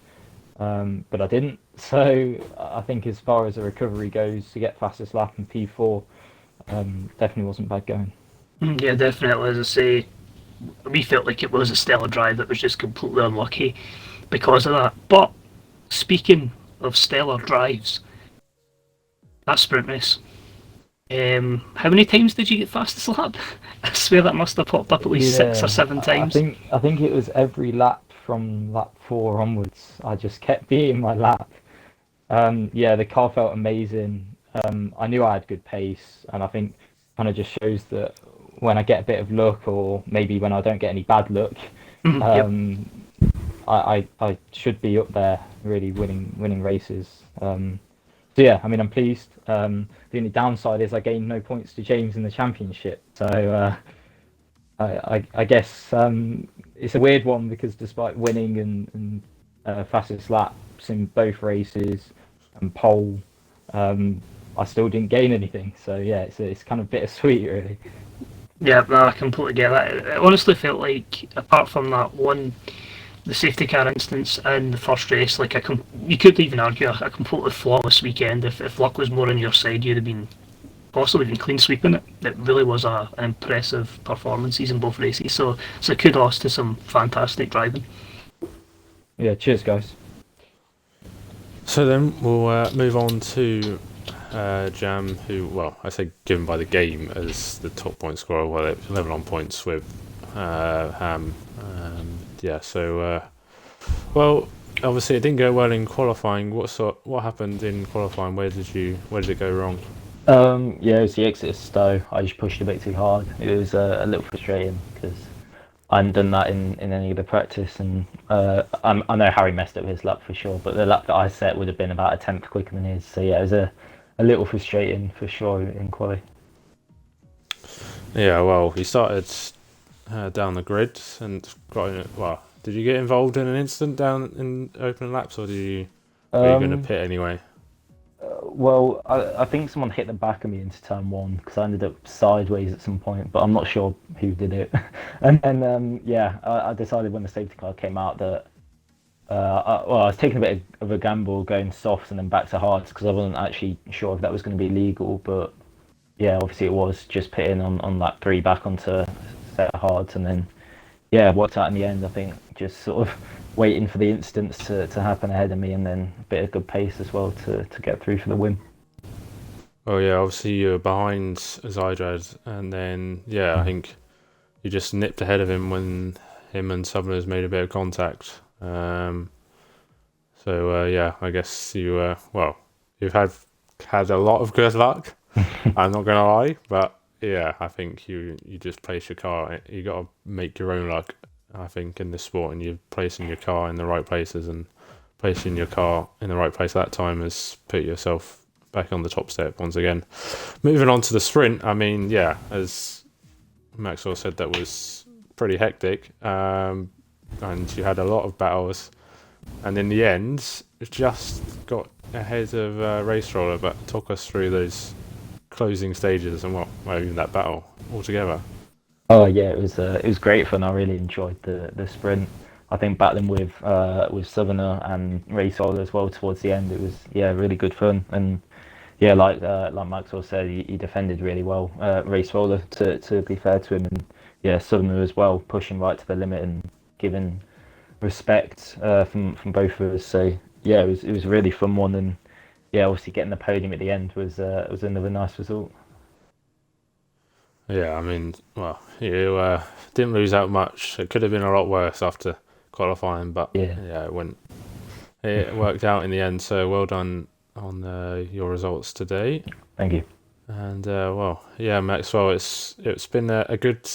but I didn't. So I think as far as the recovery goes, to get fastest lap in P4 definitely wasn't bad going. Yeah, definitely. As I say, we felt like it was a stellar drive that was just completely unlucky because of that. But speaking of stellar drives, that sprint race, how many times did you get fastest lap? I swear that must have popped up at least 6 or 7 times. I think it was every lap from lap 4 onwards. I just kept beating my lap. Yeah, the car felt amazing. I knew I had good pace, and I think kind of just shows that when I get a bit of luck, or maybe when I don't get any bad luck, I should be up there really winning races. So yeah, I mean, I'm pleased. The only downside is I gained no points to James in the championship. So I guess it's a weird one because despite winning and fastest laps in both races and pole, I still didn't gain anything. So yeah, it's kind of bittersweet, really. Yeah, no, I completely get that. It honestly felt like, apart from that one, the safety car instance in the first race, like you could even argue a completely flawless weekend. If luck was more on your side, you'd have been possibly been clean sweeping it. It really was an impressive performances in both races. So kudos to some fantastic driving. Yeah, cheers, guys. So then we'll move on to Jam, who, well, I say given by the game as the top point scorer, well, it level on points with Ham. Well, obviously it didn't go well in qualifying. What happened in qualifying? Where did it go wrong? Yeah, it was the exit Stowe. I just pushed a bit too hard. It was a little frustrating because I hadn't done that in any of the practice, and I know Harry messed up his lap for sure, but the lap that I set would have been about a tenth quicker than his. So yeah, it was a little frustrating for sure in quali. Yeah, well, he started down the grid and got in it. Well, did you get involved in an incident down in opening laps, or were you going to pit anyway? Well, I think someone hit the back of me into turn one because I ended up sideways at some point, but I'm not sure who did it. And then, I decided when the safety car came out that, I was taking a bit of a gamble going soft and then back to hards because I wasn't actually sure if that was going to be legal. But yeah, obviously it was just pitting on lap 3 back onto a set of hards, and then worked out in the end. I think just sort of waiting for the incidents to happen ahead of me, and then a bit of good pace as well to get through for the win. Oh yeah, obviously you were behind Zydrad, and then I think you just nipped ahead of him when him and Sumner's made a bit of contact. I guess you've had a lot of good luck. I'm not gonna lie, but yeah, I think you just place your car. You got to make your own luck, I think, in this sport, and you're placing your car in the right places, and placing your car in the right place at that time has put yourself back on the top step once again. Moving on to the sprint, I mean, as Maxwell said, that was pretty hectic, and you had a lot of battles, and in the end, just got ahead of Race Roller, but talk us through those closing stages and even that battle altogether. Oh yeah, it was great fun. I really enjoyed the sprint. I think battling with Southerner and Racehall as well towards the end, it was really good fun. And like Maxwell said, he defended really well. Raceroller, to be fair to him, and Southerner as well, pushing right to the limit and giving respect from both of us. So it was a really fun one, and obviously getting the podium at the end was another nice result. Yeah, I mean, well, you didn't lose out much. It could have been a lot worse after qualifying, but it worked out in the end. So well done on your results today. Thank you. And Maxwell, it's been a good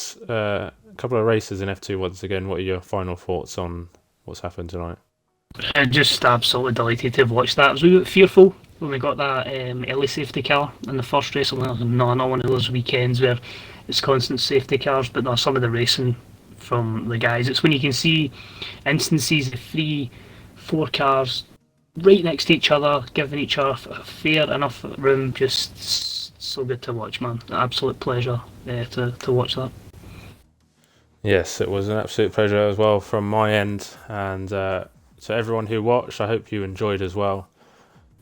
couple of races in F2 once again. What are your final thoughts on what's happened tonight? Just absolutely delighted to have watched that. I was a wee bit fearful when we got that early safety car in the first race. I'm like, no, not one of those weekends where it's constant safety cars, but no, some of the racing from the guys. It's when you can see instances of 3-4 cars right next to each other, giving each other fair enough room. Just so good to watch, man. Absolute pleasure to watch that. Yes, it was an absolute pleasure as well from my end, and to everyone who watched, I hope you enjoyed as well.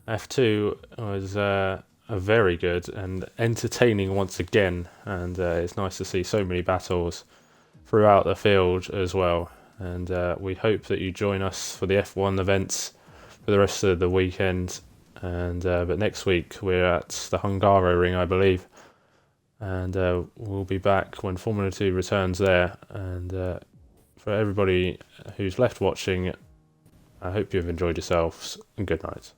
F2 was a very good and entertaining once again, and it's nice to see so many battles throughout the field as well. And we hope that you join us for the F1 events for the rest of the weekend. And but next week we're at the Hungaro Ring, I believe, and we'll be back when Formula 2 returns there. And for everybody who's left watching, I hope you've enjoyed yourselves, and good night.